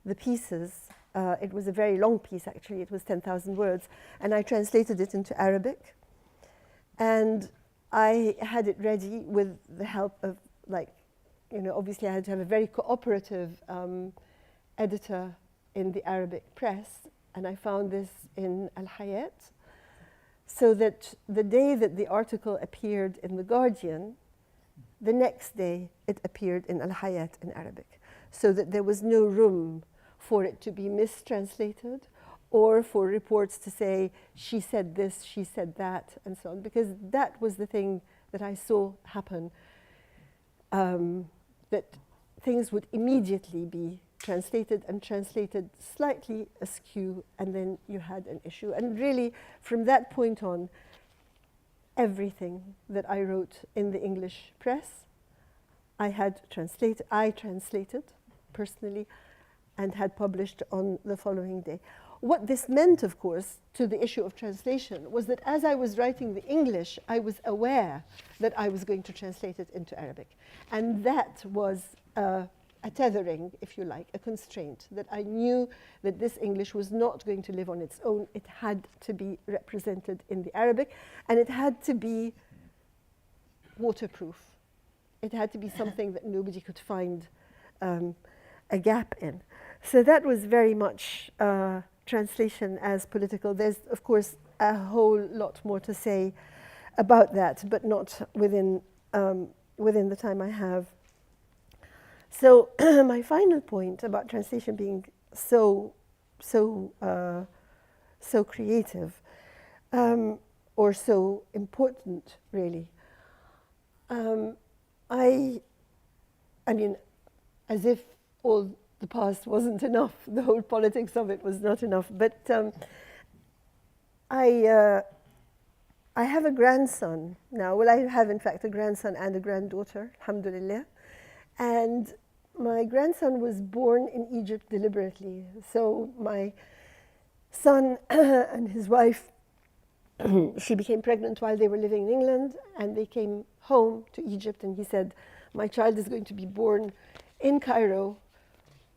the pieces. It was a very long piece, actually. It was 10,000 words. And I translated it into Arabic. And I had it ready with the help of, obviously I had to have a very cooperative editor in the Arabic press. And I found this in Al-Hayat. So that the day that the article appeared in The Guardian, the next day it appeared in Al-Hayat in Arabic. So that there was no room for it to be mistranslated or for reports to say, she said this, she said that, and so on. Because that was the thing that I saw happen, that things would immediately be translated and translated slightly askew, and then you had an issue. And really, from that point on, everything that I wrote in the English press, I translated personally and had published on the following day. What this meant, of course, to the issue of translation was that as I was writing the English, I was aware that I was going to translate it into Arabic. And that was a tethering, if you like, a constraint, that I knew that this English was not going to live on its own. It had to be represented in the Arabic, and it had to be waterproof. It had to be something that nobody could find a gap in. So that was very much translation as political. There's, of course, a whole lot more to say about that, but not within the time I have. So my final point about translation being so so creative, or so important, really. I mean, as if all the past wasn't enough, the whole politics of it was not enough. But I have a grandson now. Well, I have, in fact, a grandson and a granddaughter, alhamdulillah. And my grandson was born in Egypt deliberately. So my son and his wife, she became pregnant while they were living in England, and they came home to Egypt, and he said, my child is going to be born in Cairo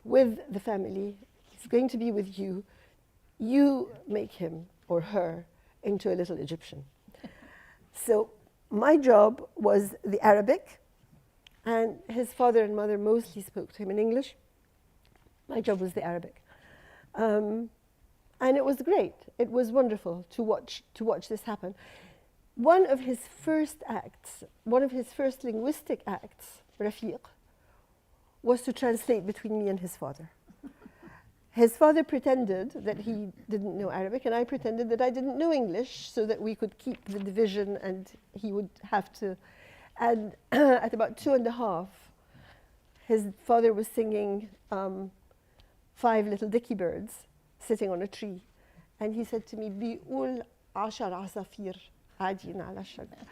with the family. He's going to be with you. You make him or her into a little Egyptian. So my job was the Arabic, and his father and mother mostly spoke to him in English. My job was the Arabic. And it was great. It was wonderful to watch this happen. One of his first acts, one of his first linguistic acts, Rafiq, was to translate between me and his father. His father pretended that he didn't know Arabic, and I pretended that I didn't know English, so that we could keep the division, and he would have to. And at about 2.5, his father was singing 5 Little Dicky Birds sitting on a tree. And he said to me, بيقول 10 عصافير قاعدين على الشجرة.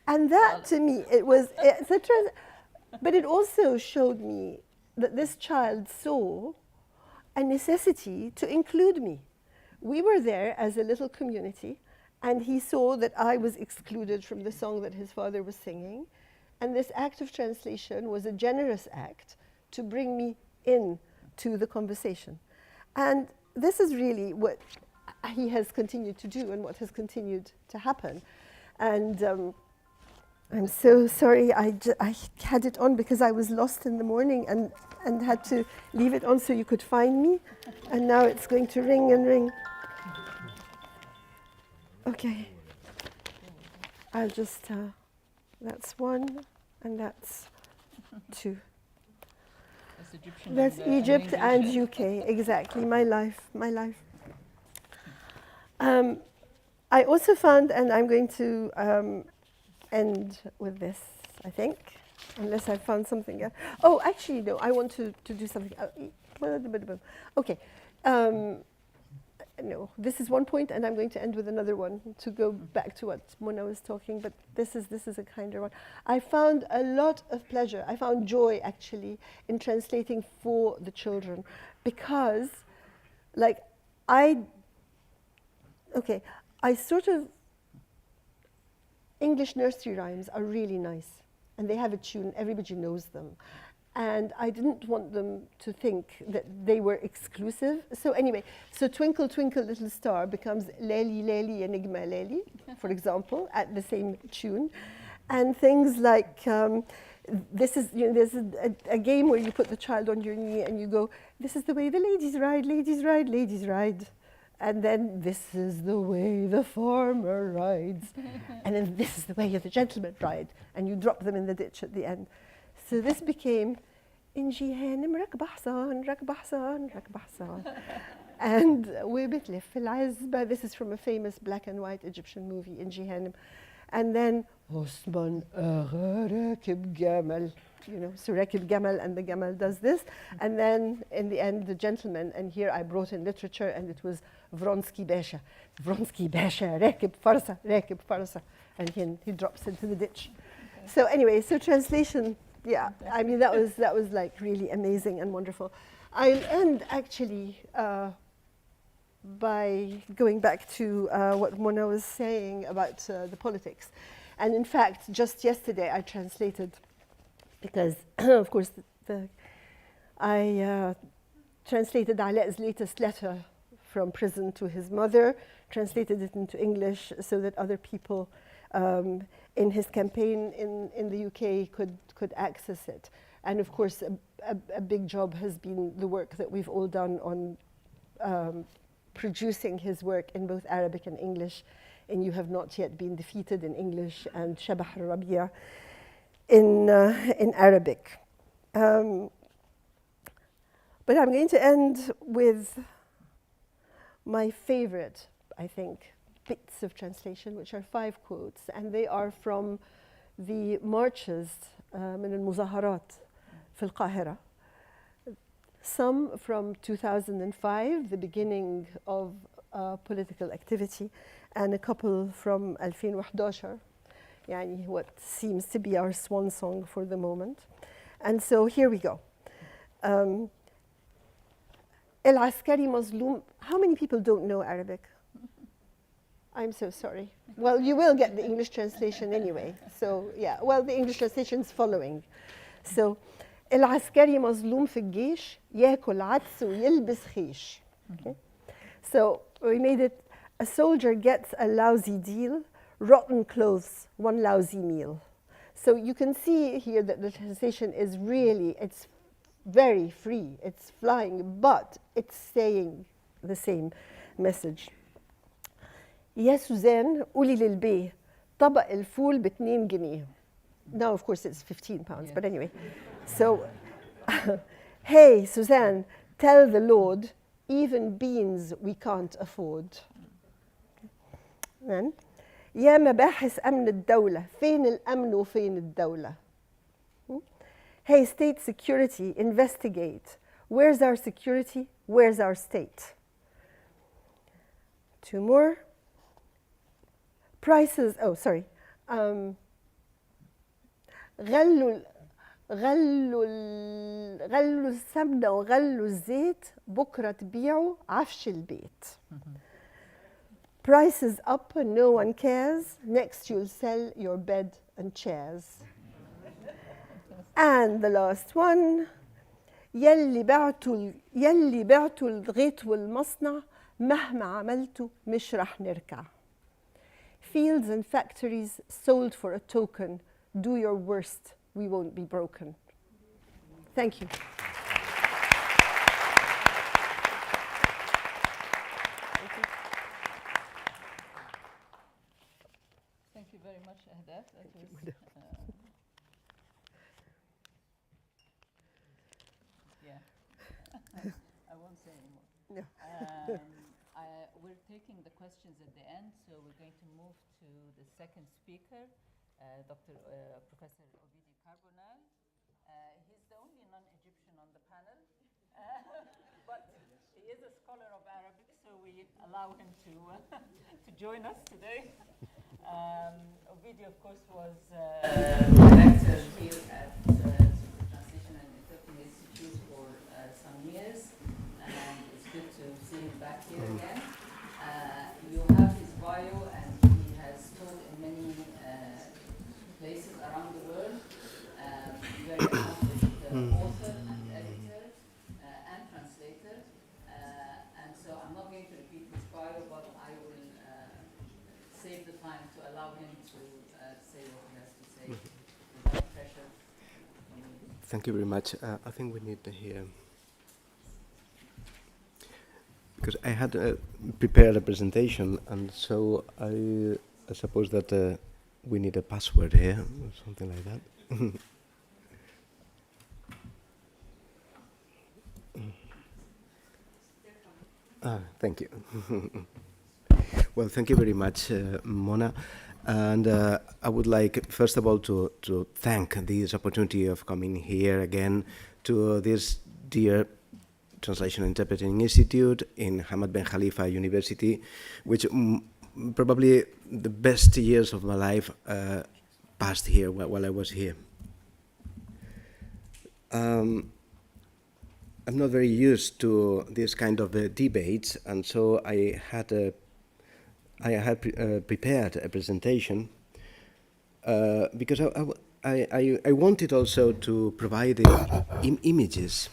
And that to me, but it also showed me that this child saw a necessity to include me. We were there as a little community, and he saw that I was excluded from the song that his father was singing. And this act of translation was a generous act to bring me in to the conversation. And this is really what he has continued to do and what has continued to happen. And I'm so sorry I had it on because I was lost in the morning and had to leave it on so you could find me. And now it's going to ring and ring. Okay. I'll just, that's 1 and that's 2. That's Egypt and UK, exactly, my life. I also found, and I'm going to end with this, I think, unless I found something else. Oh, actually, no, I want to do something else. Okay. No, this is one point, and I'm going to end with another one to go back to what Mona was talking, but this is a kinder one. I found a lot of pleasure. I found joy, actually, in translating for the children, because, like, English nursery rhymes are really nice, and they have a tune, everybody knows them. And I didn't want them to think that they were exclusive. So anyway, so Twinkle, Twinkle, Little Star becomes Leli, Leli, Enigma, Leli, for example, at the same tune. And things like, this is, there's a game where you put the child on your knee and you go, this is the way the ladies ride, ladies ride, ladies ride. And then this is the way the farmer rides. And then this is the way the gentleman ride. And you drop them in the ditch at the end. So this became إنجي هانم ركب حصان ركب حصان ركب حصان. And وبتلف العزبة. This is from a famous black and white Egyptian movie, إنجي هانم. And then عثمان أغا راكب جمل. So راكب جمل, and the Gamal does this. And then in the end, the gentleman, and here I brought in literature, and it was Vronsky Basha. Vronsky Basha, راكب فرسة, راكب فرسة. And he drops into the ditch. So anyway, so translation, yeah, I mean, that was like really amazing and wonderful. I'll end actually by going back to what Mona was saying about the politics. And in fact, just yesterday I translated, because of course I translated Alaa's latest letter from prison to his mother, translated it into English so that other people in his campaign in the UK could access it. And of course, a big job has been the work that we've all done on producing his work in both Arabic and English, and You Have Not Yet Been Defeated in English, and Shabah al-Rabia in Arabic. But I'm going to end with my favorite, I think, bits of translation, which are 5 quotes, and they are from the marches من المظاهرات في القاهرة. Some from 2005, the beginning of political activity, and a couple from 2011, يعني what seems to be our swan song for the moment. And so here we go. العسكري مظلوم. How many people don't know Arabic? I'm so sorry. Well, you will get the English translation anyway. So yeah, well, the English translation is following. So العسكري مظلوم في الجيش ياكل عدس ويلبس خيش. Okay? So we made it, a soldier gets a lousy deal, rotten clothes, one lousy meal. So you can see here that the translation is really, it's very free, it's flying, but it's saying the same message. يا سوزان قولي للبيه طبق الفول ب2 جنيه. Now of course it's 15 pounds, but anyway. So, hey Suzanne, tell the Lord, even beans we can't afford. Then, يا مباحث أمن الدولة فين الأمن وفين الدولة. Hey state security, investigate. Where's our security? Where's our state? 2 more. Prices, oh sorry. غلوا السمنة وغلوا الزيت بكرة تبيعوا عفش البيت. Prices up and no one cares. Next you'll sell your bed and chairs. And the last one. يلي بعتوا الغيط والمصنع مهما عملتوا مش رح نركع. Fields and factories sold for a token. Do your worst, we won't be broken. Thank you. Thank you very much, Ahdaf. That was, yeah, I won't say anymore. No. We're taking the questions at the end, so we're going to move to the second speaker, Professor Ovidio Carbonell. He's the only non-Egyptian on the panel, but he is a scholar of Arabic, so we allow him to join us today. Ovidio, of course, was director here at the Translation and Interpreting Institute for some years, and it's good to see him back here again. You have his bio, and he has taught in many places around the world. Very accomplished author and editor and translator. And so I'm not going to repeat his bio, but I will save the time to allow him to say what he has to say without pressure. Thank you very much. I think we need to hear, because I had prepared a presentation, and so I suppose that we need a password here, or something like that. Thank you. Well, thank you very much, Mona. And I would like, first of all, to thank this opportunity of coming here again to this dear Translation and Interpreting Institute in Hamad bin Khalifa University, which probably the best years of my life passed here while I was here. I'm not very used to this kind of debates, and so I had prepared a presentation because I wanted also to provide images.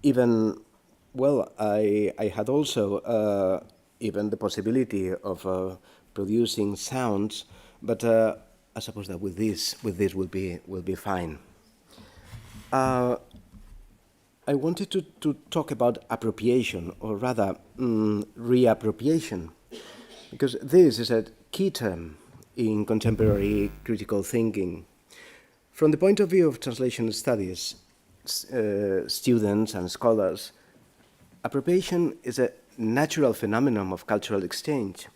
Even, well, I had also even the possibility of producing sounds, but I suppose that with this will be fine. I wanted to talk about appropriation, or rather reappropriation, because this is a key term in contemporary critical thinking. From the point of view of translation studies, students and scholars, appropriation is a natural phenomenon of cultural exchange.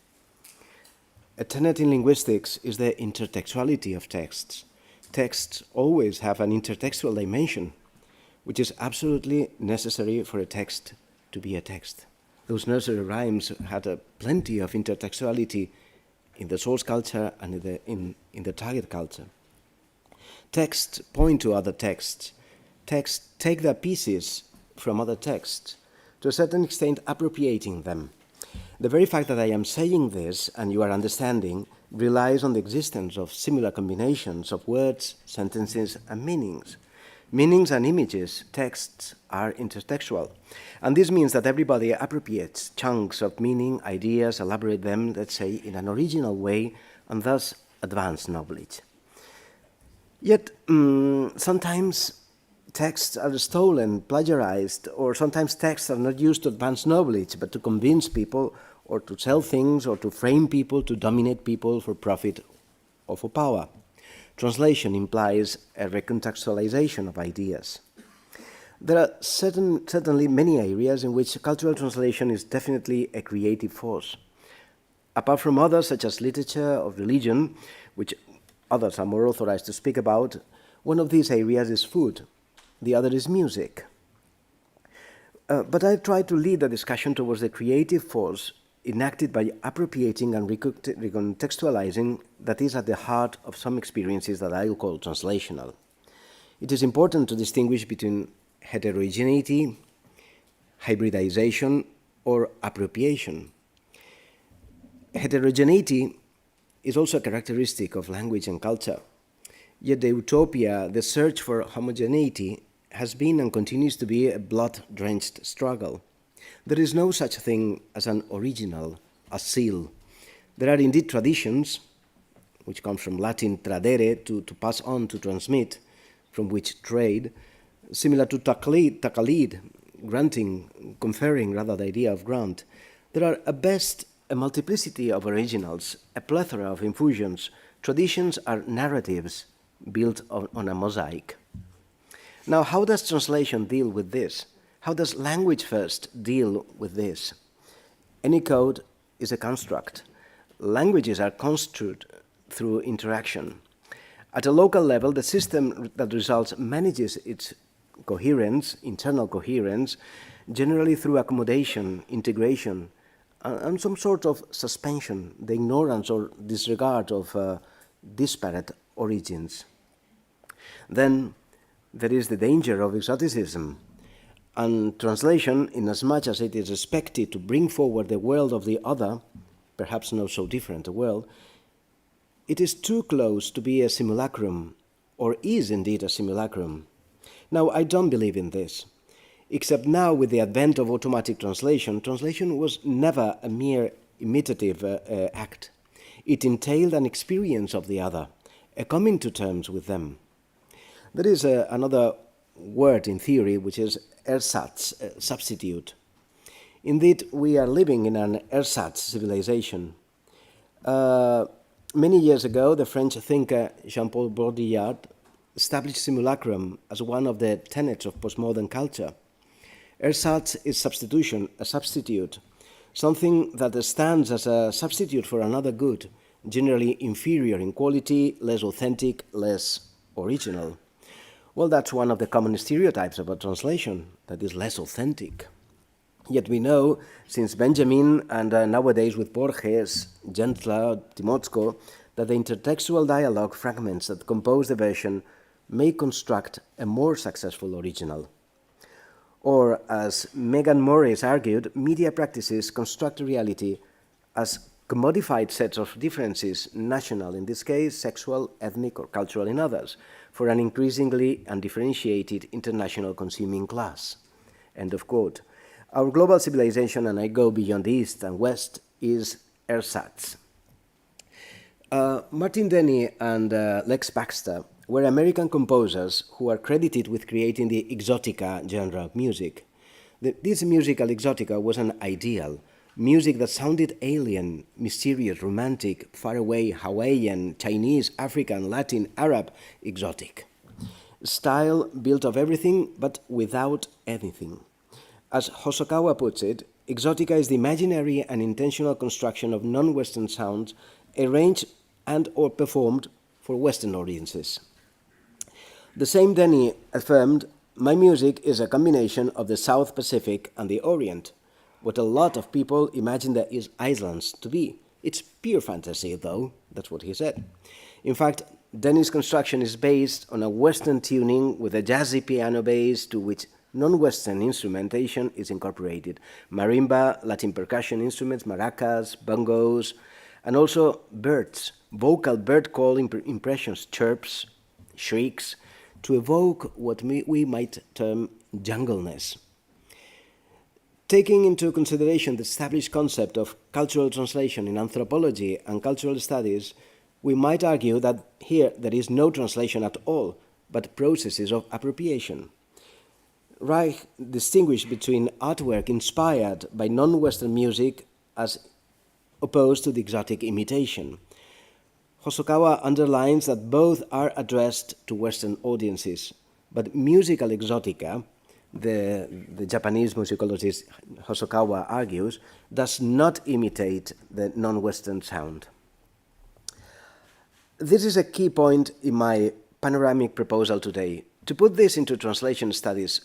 A tenet in linguistics is the intertextuality of texts. Texts always have an intertextual dimension, which is absolutely necessary for a text to be a text. Those nursery rhymes had plenty of intertextuality in the source culture and in the target culture. Texts point to other texts. Texts take their pieces from other texts, to a certain extent appropriating them. The very fact that I am saying this and you are understanding relies on the existence of similar combinations of words, sentences, and meanings. Meanings and images, texts, are intertextual. And this means that everybody appropriates chunks of meaning, ideas, elaborate them, let's say, in an original way, and thus advance knowledge. Yet, sometimes texts are stolen, plagiarized, or sometimes texts are not used to advance knowledge, but to convince people, or to sell things, or to frame people, to dominate people for profit or for power. Translation implies a recontextualization of ideas. There are certainly many areas in which cultural translation is definitely a creative force. Apart from others, such as literature or religion, which others are more authorized to speak about, one of these areas is food. The other is music. But I try to lead the discussion towards the creative force enacted by appropriating and recontextualizing that is at the heart of some experiences that I will call translational. It is important to distinguish between heterogeneity, hybridization, or appropriation. Heterogeneity is also a characteristic of language and culture. Yet the utopia, the search for homogeneity, has been and continues to be a blood-drenched struggle. There is no such thing as an original, a seal. There are indeed traditions, which come from Latin tradere, to pass on, to transmit, from which trade, similar to taqalid, granting, conferring, rather the idea of grant. There are at best a multiplicity of originals, a plethora of infusions. Traditions are narratives built on a mosaic. Now, how does translation deal with this? How does language first deal with this? Any code is a construct. Languages are construed through interaction. At a local level, the system that results manages its coherence, internal coherence, generally through accommodation, integration, and some sort of suspension, the ignorance or disregard of disparate origins. Then there is the danger of exoticism, and translation, inasmuch as it is expected to bring forward the world of the other, perhaps not so different a world, it is too close to be a simulacrum, or is indeed a simulacrum. Now, I don't believe in this, except now with the advent of automatic translation, translation was never a mere imitative act. It entailed an experience of the other, a coming to terms with them. There is another word in theory, which is ersatz, substitute. Indeed, we are living in an ersatz civilization. Many years ago, the French thinker Jean-Paul Baudrillard established simulacrum as one of the tenets of postmodern culture. Ersatz is substitution, a substitute, something that stands as a substitute for another good, generally inferior in quality, less authentic, less original. Well, that's one of the common stereotypes about translation, that is less authentic. Yet we know, since Benjamin and nowadays with Borges, Gentler, Timotsko, that the intertextual dialogue fragments that compose the version may construct a more successful original. Or, as Megan Morris argued, media practices construct reality as commodified sets of differences, national in this case, sexual, ethnic, or cultural in others, for an increasingly undifferentiated international consuming class. End of quote. Our global civilization, and I go beyond East and West, is ersatz. Martin Denny and Lex Baxter were American composers who are credited with creating the exotica genre of music. This musical exotica was an ideal, music that sounded alien, mysterious, romantic, faraway, Hawaiian, Chinese, African, Latin, Arab, exotic. Style built of everything but without anything. As Hosokawa puts it, exotica is the imaginary and intentional construction of non-Western sounds arranged and or performed for Western audiences. The same Denny affirmed, my music is a combination of the South Pacific and the Orient, what a lot of people imagine the islands to be. It's pure fantasy, though, that's what he said. In fact, Denny's construction is based on a Western tuning with a jazzy piano bass to which non-Western instrumentation is incorporated. Marimba, Latin percussion instruments, maracas, bongos, and also birds, vocal bird call impressions, chirps, shrieks, to evoke what we might term jungleness. Taking into consideration the established concept of cultural translation in anthropology and cultural studies, we might argue that here there is no translation at all, but processes of appropriation. Reich distinguished between artwork inspired by non-Western music as opposed to the exotic imitation. Hosokawa underlines that both are addressed to Western audiences, but musical exotica, the Japanese musicologist Hosokawa argues, does not imitate the non-Western sound. This is a key point in my panoramic proposal today. To put this into translation studies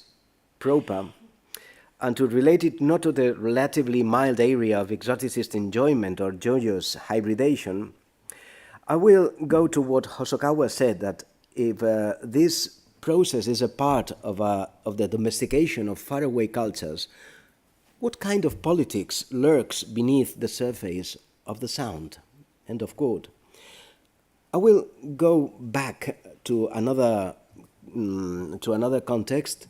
proper, and to relate it not to the relatively mild area of exoticist enjoyment or joyous hybridation, I will go to what Hosokawa said, that if this process is a part of the domestication of faraway cultures, what kind of politics lurks beneath the surface of the sound? End of quote. I will go back to another context.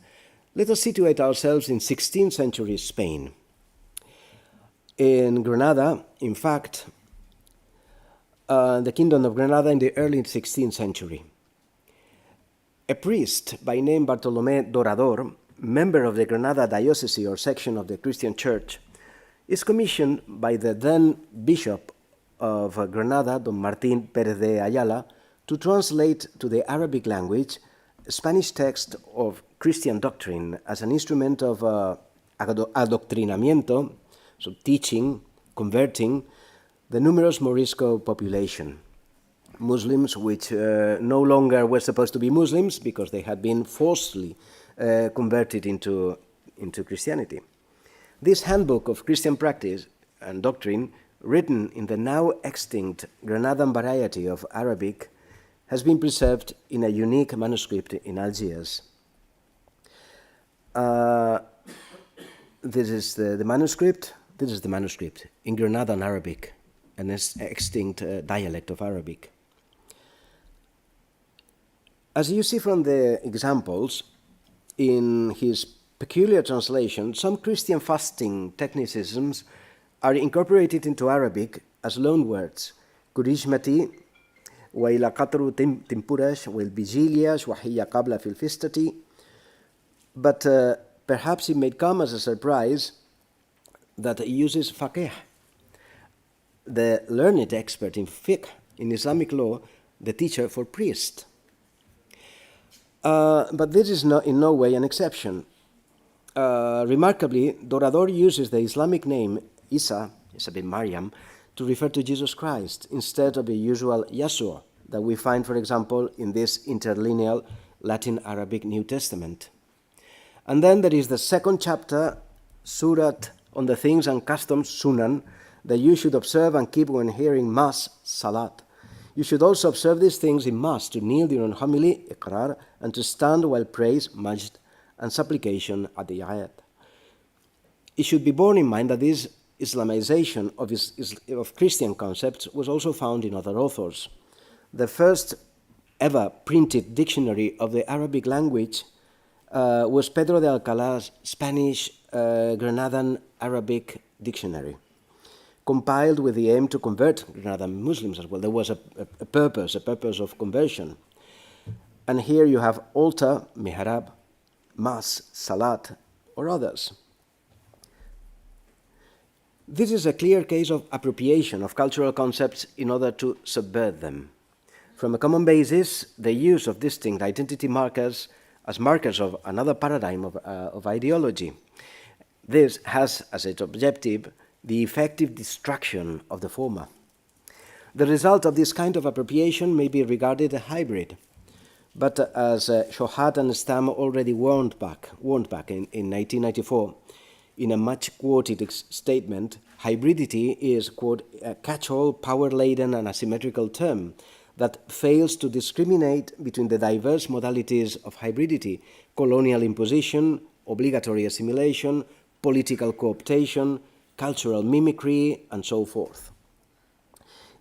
Let us situate ourselves in 16th century Spain. In Granada, in fact, the Kingdom of Granada in the early 16th century. A priest by name Bartolomé Dorador, member of the Granada diocese or section of the Christian Church, is commissioned by the then Bishop of Granada, Don Martín Pérez de Ayala, to translate to the Arabic language a Spanish text of Christian doctrine as an instrument of adoctrinamiento, so teaching, converting, the numerous Morisco population. Muslims which no longer were supposed to be Muslims because they had been forcibly converted into Christianity. This handbook of Christian practice and doctrine, written in the now extinct Granadan variety of Arabic, has been preserved in a unique manuscript in Algiers. This is the manuscript. This is the manuscript in Granadan Arabic, an extinct dialect of Arabic. As you see from the examples, in his peculiar translation, some Christian fasting technicisms are incorporated into Arabic as loanwords. Kurishmati, وإلى قطر تنبرش والبجيلياش وهي قبل في الفستة. But perhaps it may come as a surprise that he uses faqih, the learned expert in fiqh, in Islamic law, the teacher for priest. But this is in no way an exception. Remarkably, Dorador uses the Islamic name Isa bin Maryam, to refer to Jesus Christ instead of the usual Yeshua that we find, for example, in this interlineal Latin-Arabic New Testament. And then there is the second chapter, Surat on the things and customs, Sunan, that you should observe and keep when hearing Mass, Salat. You should also observe these things in Mass, to kneel during homily, Iqrar, and to stand while praise, Majd, and supplication at the ayat. It should be borne in mind that this Islamization of Christian concepts was also found in other authors. The first ever printed dictionary of the Arabic language was Pedro de Alcalà's Spanish Granadan Arabic Dictionary, compiled with the aim to convert Granadan Muslims as well. There was a purpose of conversion. And here you have altar, mihrab, mass, salat, or others. This is a clear case of appropriation of cultural concepts in order to subvert them. From a common basis, the use of distinct identity markers as markers of another paradigm of ideology. This has as its objective the effective destruction of the former. The result of this kind of appropriation may be regarded a hybrid, but as Shohat and Stam already warned back in 1994, in a much-quoted statement, hybridity is, quote, a catch-all, power-laden and asymmetrical term that fails to discriminate between the diverse modalities of hybridity: colonial imposition, obligatory assimilation, political cooptation, cultural mimicry, and so forth.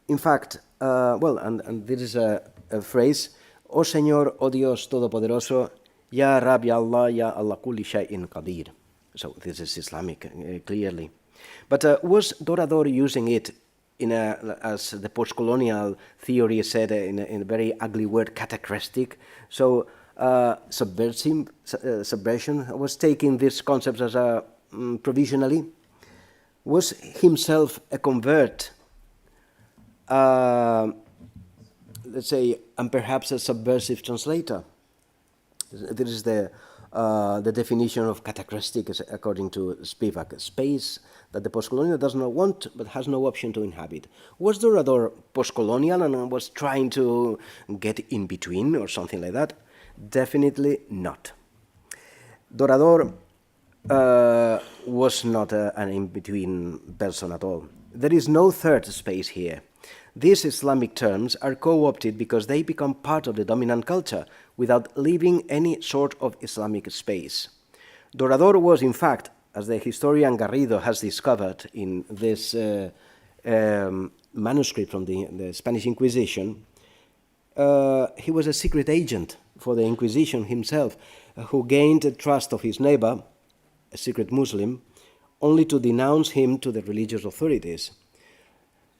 In fact, and this is a phrase, "Oh Señor, oh Dios Todopoderoso, Ya Rab, Ya Allah, Ya Allah kulli shay'in qadir." So this is Islamic, clearly. But was Dorador using it as the post-colonial theory said, in a very ugly word, catachrestic? So subversion was taking these concepts as a provisionally? Was himself a convert, let's say, and perhaps a subversive translator? This is the definition of catachrestic according to Spivak: space that the postcolonial does not want but has no option to inhabit. Was Dorador postcolonial and was trying to get in between or something like that? Definitely not. Dorador was not an in-between person at all. There is no third space here. These Islamic terms are co-opted because they become part of the dominant culture without leaving any sort of Islamic space. Dorador was, in fact, as the historian Garrido has discovered in this manuscript from the Spanish Inquisition, he was a secret agent for the Inquisition himself, who gained the trust of his neighbor, a secret Muslim, only to denounce him to the religious authorities.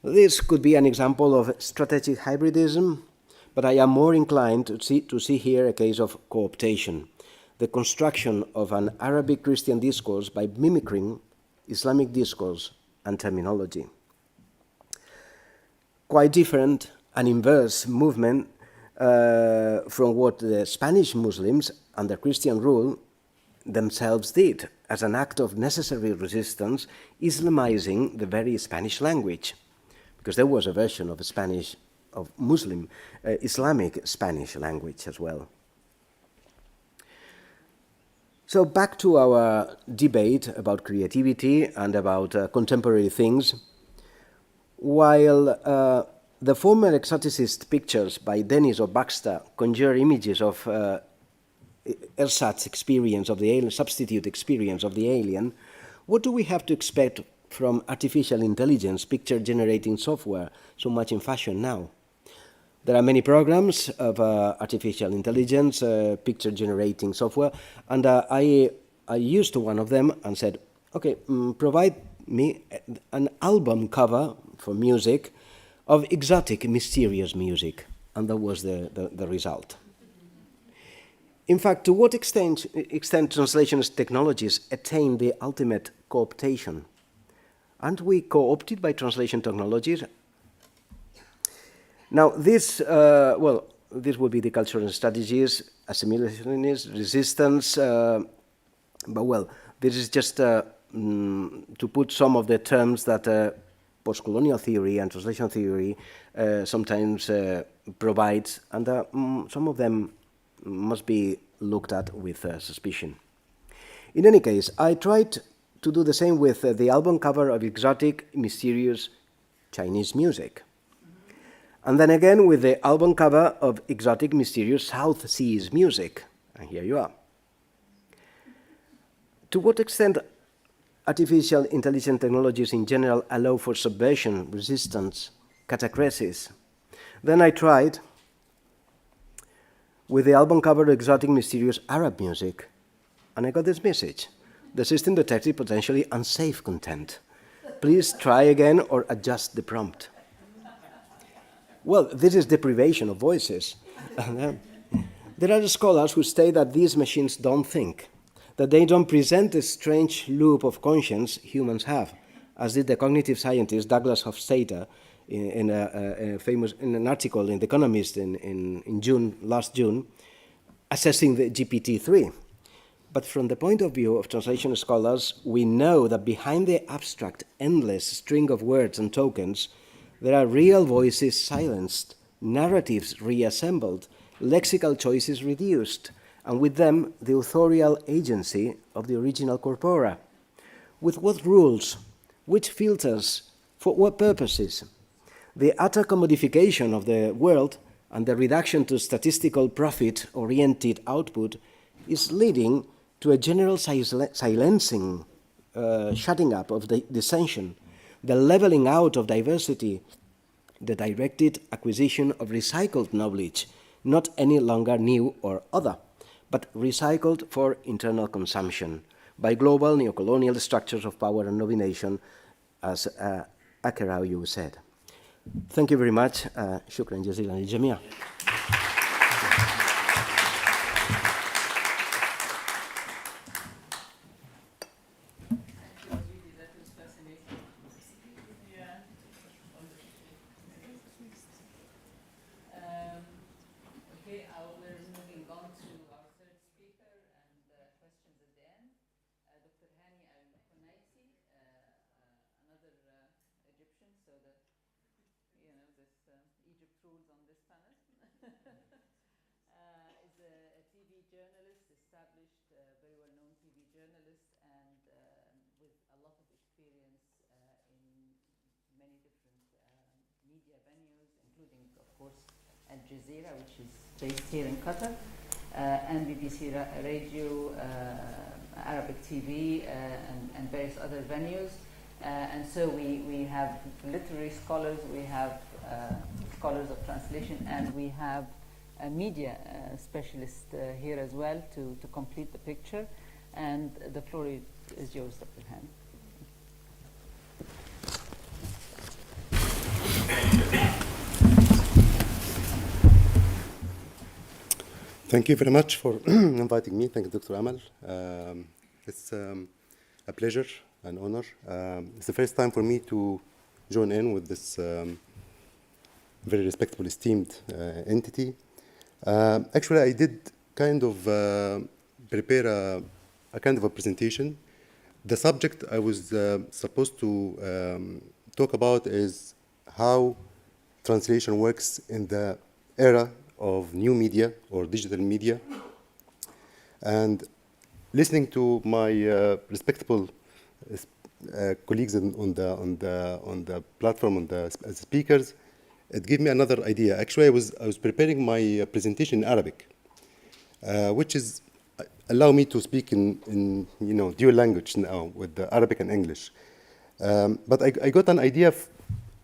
This could be an example of strategic hybridism, but I am more inclined to see here a case of cooptation, the construction of an Arabic Christian discourse by mimicking Islamic discourse and terminology. Quite different, an inverse movement from what the Spanish Muslims under Christian rule themselves did as an act of necessary resistance, Islamizing the very Spanish language, because there was a version of Muslim Islamic Spanish language as well. So back to our debate about creativity and about contemporary things. While the former exoticist pictures by Dennis or Baxter conjure images of ersatz experience of the alien, substitute experience of the alien, what do we have to expect from artificial intelligence picture-generating software so much in fashion now? There are many programs of artificial intelligence picture-generating software, and I used one of them and said, okay, provide me an album cover for music of exotic, mysterious music, and that was the result. In fact, to what extent translation technologies attain the ultimate cooptation? Aren't we co-opted by translation technologies? Now, this would be the cultural strategies, assimilationism, resistance, but this is just to put some of the terms that post-colonial theory and translation theory sometimes provides, and some of them must be looked at with suspicion. In any case, I tried to do the same with the album cover of exotic, mysterious Chinese music. And then again with the album cover of exotic, mysterious South Seas music. And here you are. To what extent artificial intelligence technologies in general allow for subversion, resistance, catachresis? Then I tried with the album cover of exotic, mysterious Arab music. And I got this message. The system detected potentially unsafe content. Please try again or adjust the prompt. Well, this is deprivation of voices. There are scholars who state that these machines don't think, that they don't present the strange loop of conscience humans have, as did the cognitive scientist Douglas Hofstadter in an article in The Economist in last June, assessing the GPT-3. But from the point of view of translation scholars, we know that behind the abstract, endless string of words and tokens, there are real voices silenced, narratives reassembled, lexical choices reduced, and with them the authorial agency of the original corpora. With what rules? Which filters? For what purposes? The utter commodification of the world and the reduction to statistical profit-oriented output is leading to a general silencing, shutting up of the dissension, the leveling out of diversity, the directed acquisition of recycled knowledge, not any longer new or other, but recycled for internal consumption by global neocolonial structures of power and domination, as Akerau said. Thank you very much. شكرا جزيلا للجميع. Al Jazeera, which is based here in Qatar, and BBC Radio, Arabic TV, and various other venues. And so we have literary scholars, we have scholars of translation, and we have a media specialist here as well to complete the picture. And the floor is yours, Dr. Hani. Thank you very much for inviting me. Thank you, Dr. Amal. It's a pleasure and honor. It's the first time for me to join in with this very respectable, esteemed entity. Actually, I did kind of prepare a kind of a presentation. The subject I was supposed to talk about is how translation works in the era of new media or digital media, and listening to my respectable colleagues on the platform, as speakers, it gave me another idea. Actually, I was preparing my presentation in Arabic, which is allow me to speak in dual language now with the Arabic and English. But I got an idea.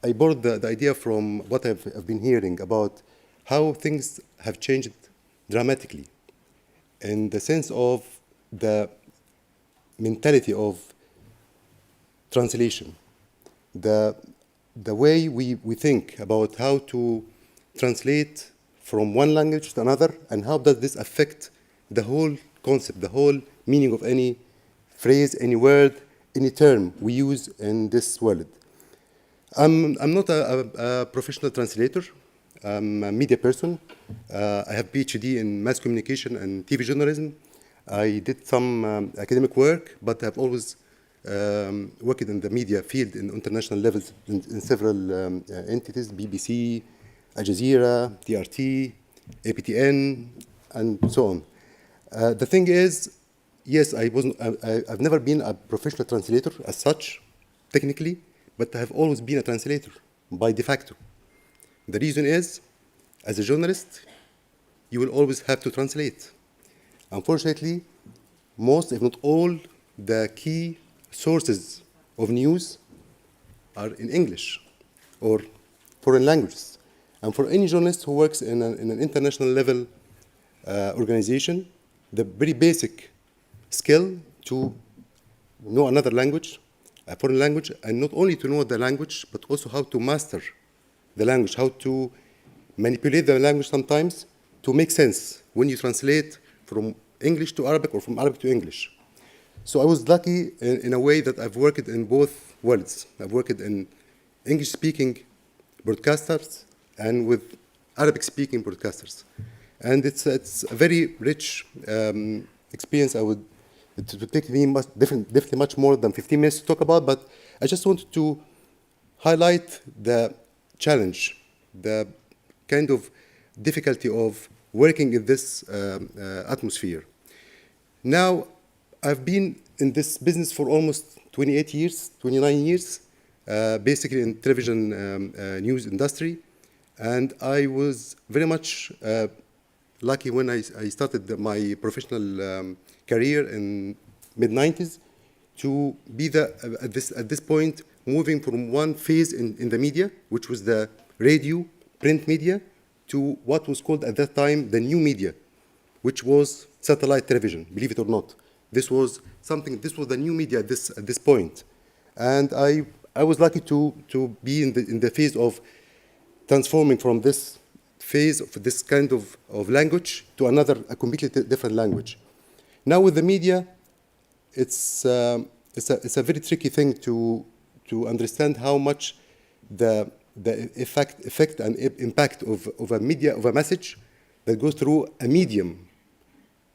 I borrowed the idea from what I've been hearing about how things have changed dramatically in the sense of the mentality of translation, the way we think about how to translate from one language to another, and how does this affect the whole concept, the whole meaning of any phrase, any word, any term we use in this world. I'm not a professional translator. I'm a media person. I have PhD in mass communication and TV journalism. I did some academic work, but I've always worked in the media field in international levels in several entities, BBC, Al Jazeera, TRT, APTN, and so on. The thing is, yes, I've never been a professional translator as such, technically, but I have always been a translator by de facto. The reason is, as a journalist, you will always have to translate. Unfortunately, most, if not all, the key sources of news are in English or foreign languages. And for any journalist who works in an international level organization, the very basic skill to know another language, a foreign language, and not only to know the language, but also how to master the language, how to manipulate the language sometimes to make sense when you translate from English to Arabic or from Arabic to English. So I was lucky in a way that I've worked in both worlds. I've worked in English-speaking broadcasters and with Arabic-speaking broadcasters. And it's a very rich experience, I would It would take me definitely much more than 15 minutes to talk about, but I just wanted to highlight the challenge, the kind of difficulty of working in this atmosphere. Now, I've been in this business for almost 28 years, 29 years, basically in television news industry. And I was very much lucky when I started my professional career in mid-90s to be at this point moving from one phase in the media, which was the radio, print media, to what was called at that time the new media, which was satellite television, believe it or not. This was the new media at this point. And I was lucky to be in the phase of transforming from this phase of this kind of language to a completely different language. Now with the media, it's a very tricky thing to understand how much the effect and impact of a media, of a message that goes through a medium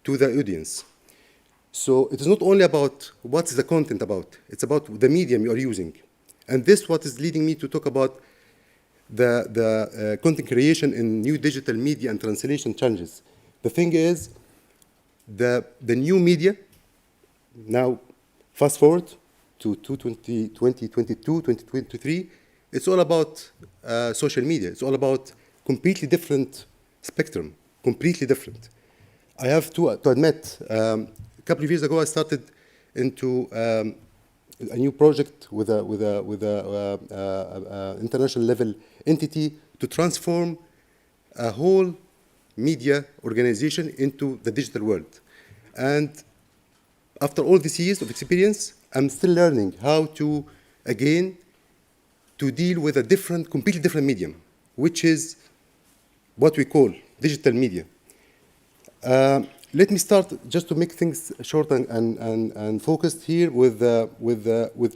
to the audience. So it is not only about what is the content about, it's about the medium you are using. And this what is leading me to talk about the content creation in new digital media and translation challenges. The thing is, the new media, now fast forward to 2022, 2023, it's all about social media. It's all about completely different spectrum, completely different. I have to admit, a couple of years ago, I started into a new project with a international level entity to transform a whole media organization into the digital world. And after all these years of experience, I'm still learning how to, again, to deal with a completely different medium, which is what we call digital media. Let me start, just to make things short and focused here, with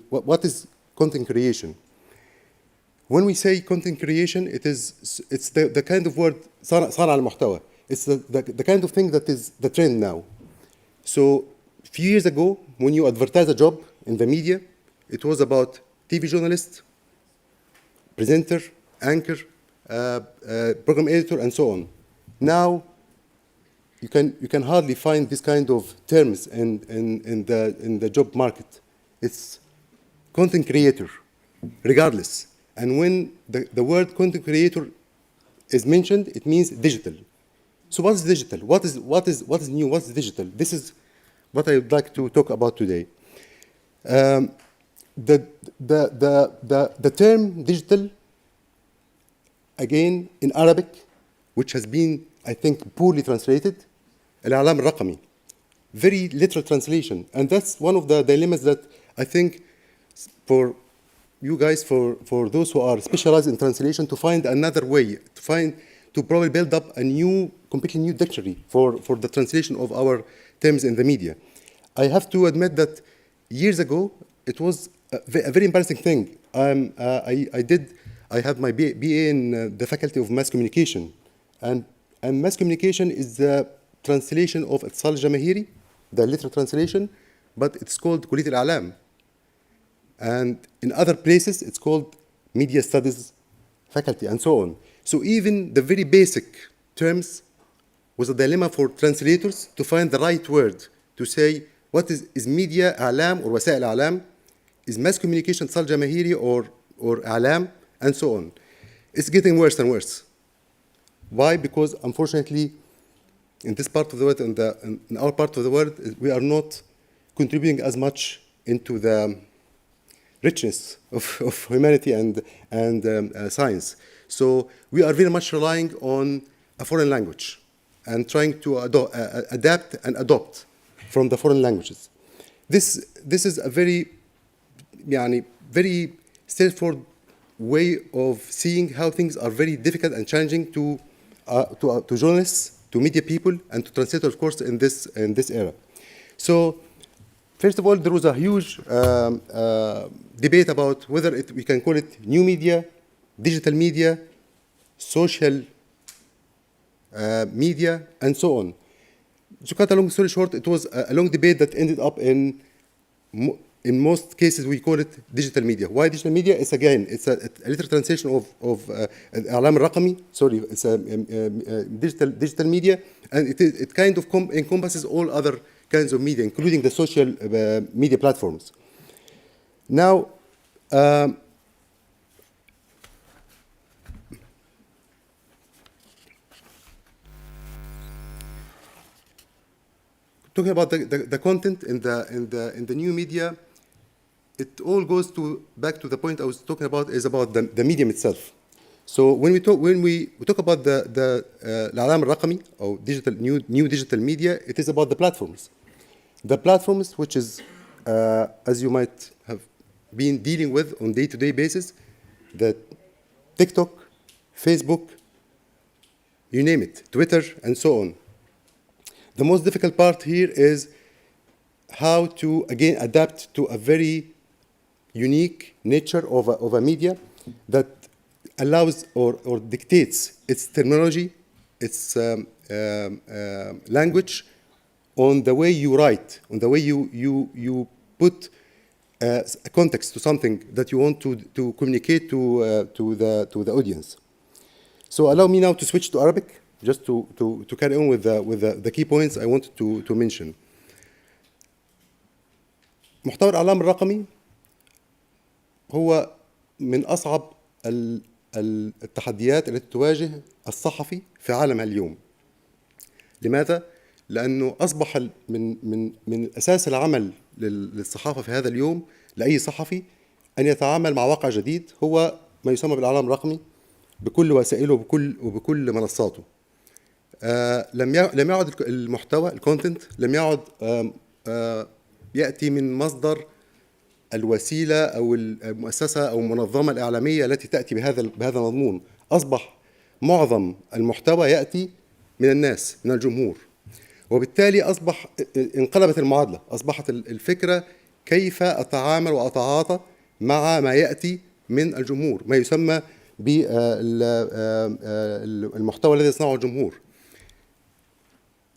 what is content creation. When we say content creation, it's the kind of word صانع المحتوى. It's the kind of thing that is the trend now. So a few years ago, when you advertise a job in the media, it was about TV journalist, presenter, anchor, program editor, and so on. Now, you can hardly find this kind of terms in the job market. It's content creator, regardless. And when the word content creator is mentioned, it means digital. So what is digital? What is new? What is digital? This is what I would like to talk about today. The term digital, again in Arabic, which has been, I think, poorly translated, الإعلام الرقمي, very literal translation. And that's one of the dilemmas that I think for you guys, for those who are specialized in translation, to find another way, to probably build up a completely new dictionary for the translation of our terms in the media. I have to admit that years ago, it was a very embarrassing thing. I had my BA in the Faculty of Mass Communication. And mass communication is the translation of اتصال جماهيري, the literal translation, but it's called كلية الإعلام. And in other places, it's called Media Studies Faculty, and so on. So even the very basic terms was a dilemma for translators to find the right word to say what is media إعلام or وسائل إعلام, is mass communication اتصال جماهيري or إعلام, and so on. It's getting worse and worse. Why? Because unfortunately, in this part of the world, in our part of the world, we are not contributing as much into the richness of humanity and science. So we are very much relying on a foreign language and trying to adapt and adopt from the foreign languages. This is a very straightforward way of seeing how things are very difficult and challenging to journalists, to media people, and to translators, of course, in this era. So, first of all, there was a huge debate about whether we can call it new media, digital media, social media, and so on. to cut a long story short, it was a long debate that ended up in most cases we call it digital media. Why digital media? It's again, it's a literal translation of الإعلام الرقمي. Sorry, it's a digital media, and it kind of encompasses all other kinds of media, including the social media platforms. Now, talking about the content in the new media, it all goes back to the point I was talking about, is about the medium itself. So when we talk about the الإعلام الرقمي or new digital media, it is about the platforms. The platforms, which is as you might have been dealing with on day-to-day basis, the TikTok, Facebook, you name it, Twitter, and so on. The most difficult part here is how to, again, adapt to a very unique nature of a media that allows or dictates its terminology, its language, on the way you write, on the way you put a context to something that you want to communicate to the audience. So allow me now to switch to Arabic, just to carry on with the key points I wanted to mention. محتوى الإعلام الرقمي هو من أصعب التحديات التي تواجه الصحفي في عالمنا اليوم. لماذا؟ لأنه أصبح من أساس العمل للصحافة في هذا اليوم لأي صحفي أن يتعامل مع واقع جديد، هو ما يسمى بالإعلام الرقمي بكل وسائله وبكل منصاته. لم يعد المحتوى الكونتنت لم يعد يأتي من مصدر الوسيلة أو المؤسسة أو المنظمة الإعلامية التي تأتي بهذا المضمون. أصبح معظم المحتوى يأتي من الناس، من الجمهور، وبالتالي انقلبت المعادلة. أصبحت الفكرة كيف أتعامل وأتعاطى مع ما يأتي من الجمهور، ما يسمى بالمحتوى الذي يصنعه الجمهور.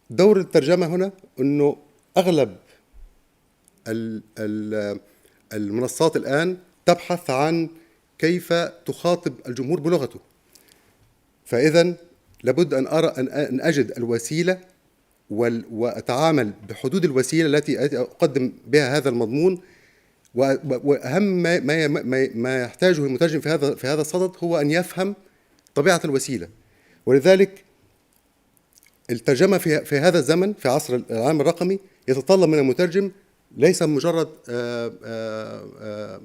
دور الترجمة هنا أنه أغلب المنصات الآن تبحث عن كيف تخاطب الجمهور بلغته. فإذا لابد أن أجد الوسيلة وأتعامل بحدود الوسيلة التي أقدم بها هذا المضمون. وأهم ما يحتاجه المترجم في هذا الصدد هو أن يفهم طبيعة الوسيلة. ولذلك الترجمة في هذا الزمن، في عصر الإعلام الرقمي، يتطلب من المترجم ليس مجرد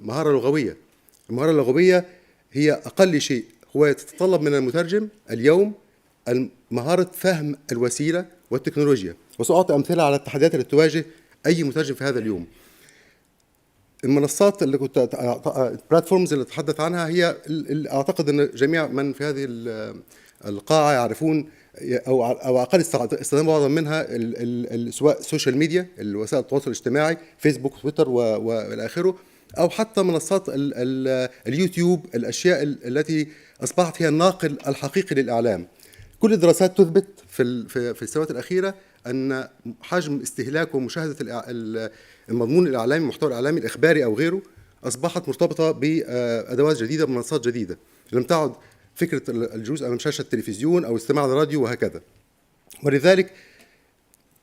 مهارة لغوية. المهارة اللغوية هي أقل شيء. هو يتطلب من المترجم اليوم مهارة فهم الوسيلة والتكنولوجيا. وسأعطي أمثلة على التحديات التي تواجه أي مترجم في هذا اليوم. المنصات اللي البلاتفورمز اللي أتحدث عنها هي أعتقد أن جميع من في هذه القاعة يعرفون أو أقل استخدام بعضا منها، سواء السوشيال ميديا، الوسائل التواصل الاجتماعي، فيسبوك، تويتر وإلى آخره، أو حتى منصات اليوتيوب، الأشياء التي أصبحت هي الناقل الحقيقي للإعلام. كل الدراسات تثبت في السنوات الأخيرة أن حجم استهلاك ومشاهدة المضمون الإعلامي، المحتوى الإعلامي الإخباري أو غيره، أصبحت مرتبطة بأدوات جديدة، بمنصات جديدة. لم تعد فكرة الجلوس أمام شاشة التلفزيون أو استماع الراديو وهكذا. ولذلك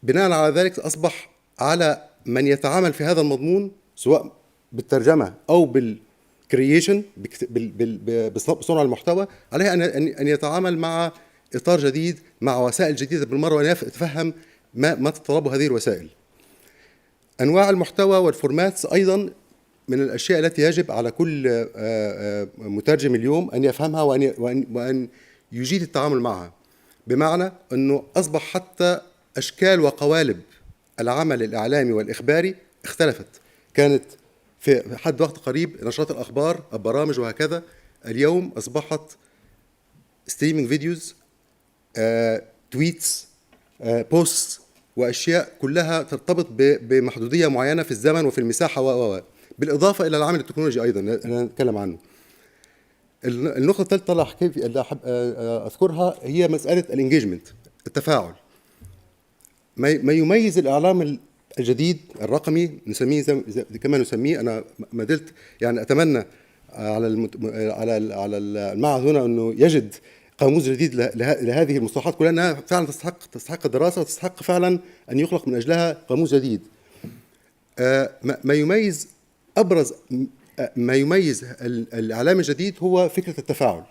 بناء على ذلك أصبح على من يتعامل في هذا المضمون، سواء بالترجمة أو بالكرييشن، بصنع المحتوى، عليه أن يتعامل مع إطار جديد، مع وسائل جديدة بالمرة، وأن يتفهم ما تتطلبه هذه الوسائل. أنواع المحتوى والفورماتس أيضا من الأشياء التي يجب على كل مترجم اليوم أن يفهمها وأن يجيد التعامل معها. بمعنى أنه أصبح حتى أشكال وقوالب العمل الإعلامي والإخباري اختلفت. كانت في حد وقت قريب نشرات الأخبار، البرامج وهكذا، اليوم أصبحت ستريمينج فيديوز، تويتس، بوست، وأشياء كلها ترتبط بمحدودية معينة في الزمن وفي المساحة بالإضافة إلى العامل التكنولوجي أيضا أنا نتكلم عنه. النقطة الثالثة اللي أحب أذكرها هي مسألة الانجيجمنت، التفاعل. ما يميز الإعلام الجديد الرقمي نسميه كما نسميه. أنا ما زلت يعني أتمنى على المعهد هنا أنه يجد قاموس جديد لهذه المصطلحات كلها، أنها فعلا تستحق الدراسة وتستحق فعلا أن يخلق من أجلها قاموس جديد. ما يميز أبرز ما يميز الإعلام الجديد هو فكرة التفاعل.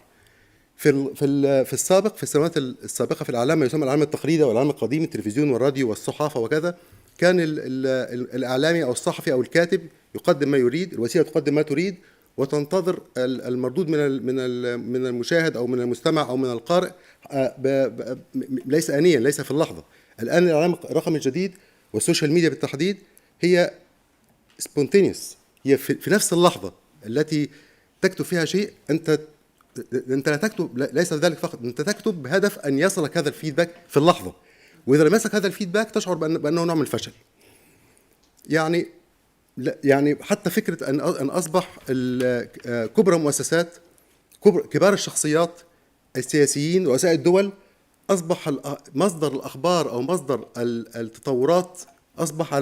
في السابق، في السنوات السابقة في الإعلام ما يسمى الإعلام التقليدي أو الإعلام القديم، التلفزيون والراديو والصحافة وكذا، كان الإعلامي أو الصحفي أو الكاتب يقدم ما يريد، الوسيلة تقدم ما تريد، وتنتظر المردود من المشاهد أو من المستمع أو من القارئ ليس آنيا، ليس في اللحظة. الآن الإعلام الرقمي الجديد والسوشيال ميديا بالتحديد هي سبونتينيوس، هي في نفس اللحظة التي تكتب فيها شيء. أنت لا تكتب، ليس ذلك فقط، أنت تكتب بهدف أن يصلك هذا الفيدباك في اللحظة، وإذا لم يصلك هذا الفيدباك تشعر بأنه نوع من الفشل. يعني حتى فكرة أن أصبح كبرى مؤسسات، كبار الشخصيات السياسيين رؤساء الدول، أصبح مصدر الأخبار أو مصدر التطورات أصبح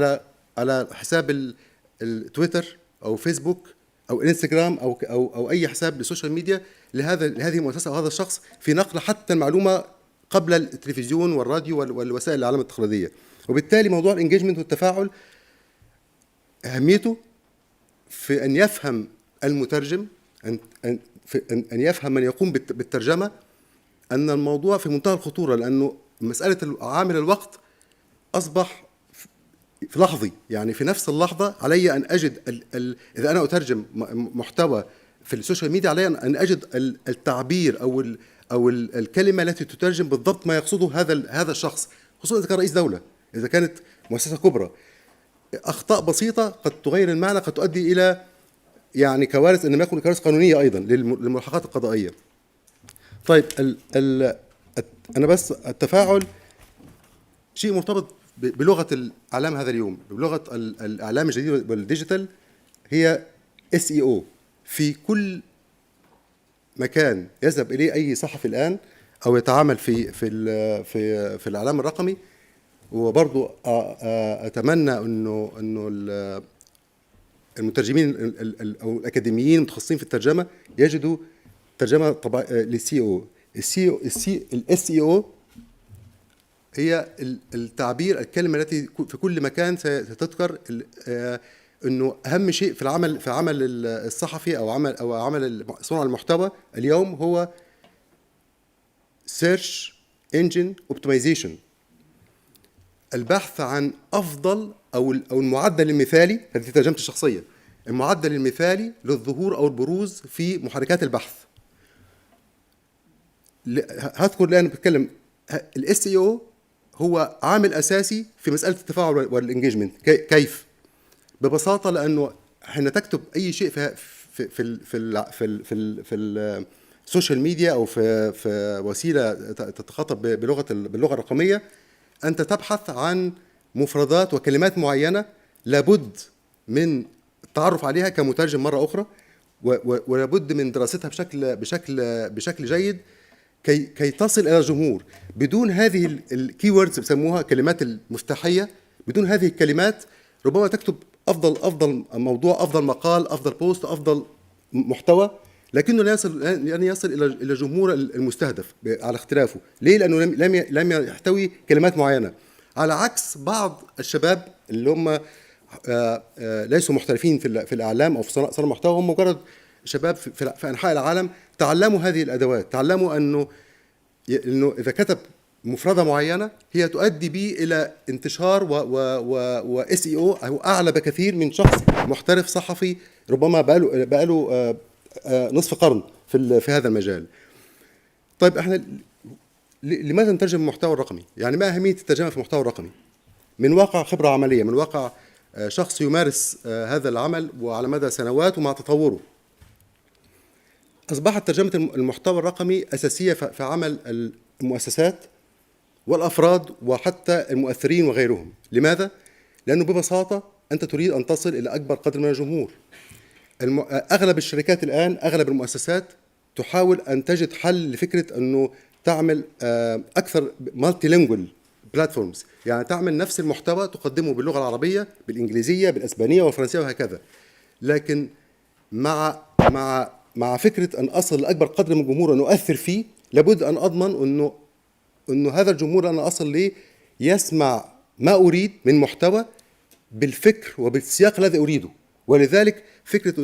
على حساب التويتر أو فيسبوك أو انستغرام أو أي حساب للسوشيال ميديا لهذه المؤسسة أو هذا الشخص، في نقل حتى المعلومة قبل التلفزيون والراديو والوسائل الإعلام التقليدية. وبالتالي موضوع الانجيجمنت والتفاعل أهميته في أن يفهم المترجم، أن يفهم من يقوم بالترجمة أن الموضوع في منتهى الخطورة، لأنه مسألة عامل الوقت أصبح في لحظي. يعني في نفس اللحظة علي أن أجد إذا أنا أترجم محتوى في السوشيال ميديا، علي أن أجد التعبير أو الكلمة التي تترجم بالضبط ما يقصده هذا الشخص، خصوصا إذا كان رئيس دولة، إذا كانت مؤسسة كبرى. أخطاء بسيطة قد تغير المعنى، قد تؤدي إلى يعني كوارث، إنما يكون كوارث قانونية أيضا للملحقات القضائية. طيب أنا بس التفاعل شيء مرتبط بلغة الإعلام هذا اليوم، بلغة الإعلام الجديد والديجيتال، هي SEO. في كل مكان يذهب إليه أي صحفي الآن أو يتعامل في الإعلام الرقمي، وبرضو أتمنى إنه المترجمين أو الأكاديميين المتخصصين في الترجمة يجدوا ترجمة للسي SEO هي التعبير، الكلمة التي في كل مكان ستذكر إنه أهم شيء في عمل الصحفي أو عمل صنع المحتوى اليوم هو Search Engine Optimization، البحث عن أفضل أو المعدل المثالي. هذه ترجمتي الشخصية، المعدل المثالي للظهور أو البروز في محركات البحث. هذكر الآن بتكلم SEO هو عامل أساسي في مسألة التفاعل والإنجيجمنت. كيف؟ ببساطة لأنه حين تكتب أي شيء في السوشيال ميديا أو في وسيلة تتخاطب باللغة الرقمية، أنت تبحث عن مفردات وكلمات معينة لابد من التعرف عليها كمترجم مرة أخرى، ولابد من دراستها بشكل جيد كي تصل إلى الجمهور. بدون هذه الكيوردز بسموها كلمات المفتاحية، بدون هذه الكلمات ربما تكتب أفضل موضوع، أفضل مقال، أفضل بوست، أفضل محتوى، لكنه لن يصل إلى جمهور المستهدف على اختلافه. ليه؟ لأنه لم يحتوي كلمات معينة، على عكس بعض الشباب اللي هم ليسوا محترفين في الإعلام أو في صنع المحتوى، هم مجرد شباب في أنحاء العالم تعلموا هذه الأدوات، تعلموا أنه إذا كتب مفردة معينة هي تؤدي به إلى انتشار و SEO أو أعلى بكثير من شخص محترف صحفي ربما بقاله نصف قرن في هذا المجال. طيب احنا لماذا نترجم المحتوى الرقمي؟ يعني ما أهمية الترجمة في المحتوى الرقمي؟ من واقع خبرة عملية، من واقع شخص يمارس هذا العمل وعلى مدى سنوات ومع تطوره، أصبحت ترجمة المحتوى الرقمي أساسية في عمل المؤسسات والأفراد وحتى المؤثرين وغيرهم. لماذا؟ لأنه ببساطة أنت تريد أن تصل إلى أكبر قدر من الجمهور. أغلب الشركات الآن، أغلب المؤسسات تحاول أن تجد حل لفكرة أنه تعمل أكثر مالتي لينجوال بلاتفورمز، يعني تعمل نفس المحتوى تقدمه باللغة العربية، بالإنجليزية، بالإسبانية والفرنسية وهكذا. لكن مع فكرة أن أصل لأكبر قدر من الجمهور وأن أؤثر فيه، لابد أن أضمن أنه هذا الجمهور أنا أصل ليه يسمع ما أريد من محتوى بالفكر وبالسياق الذي أريده. ولذلك فكرة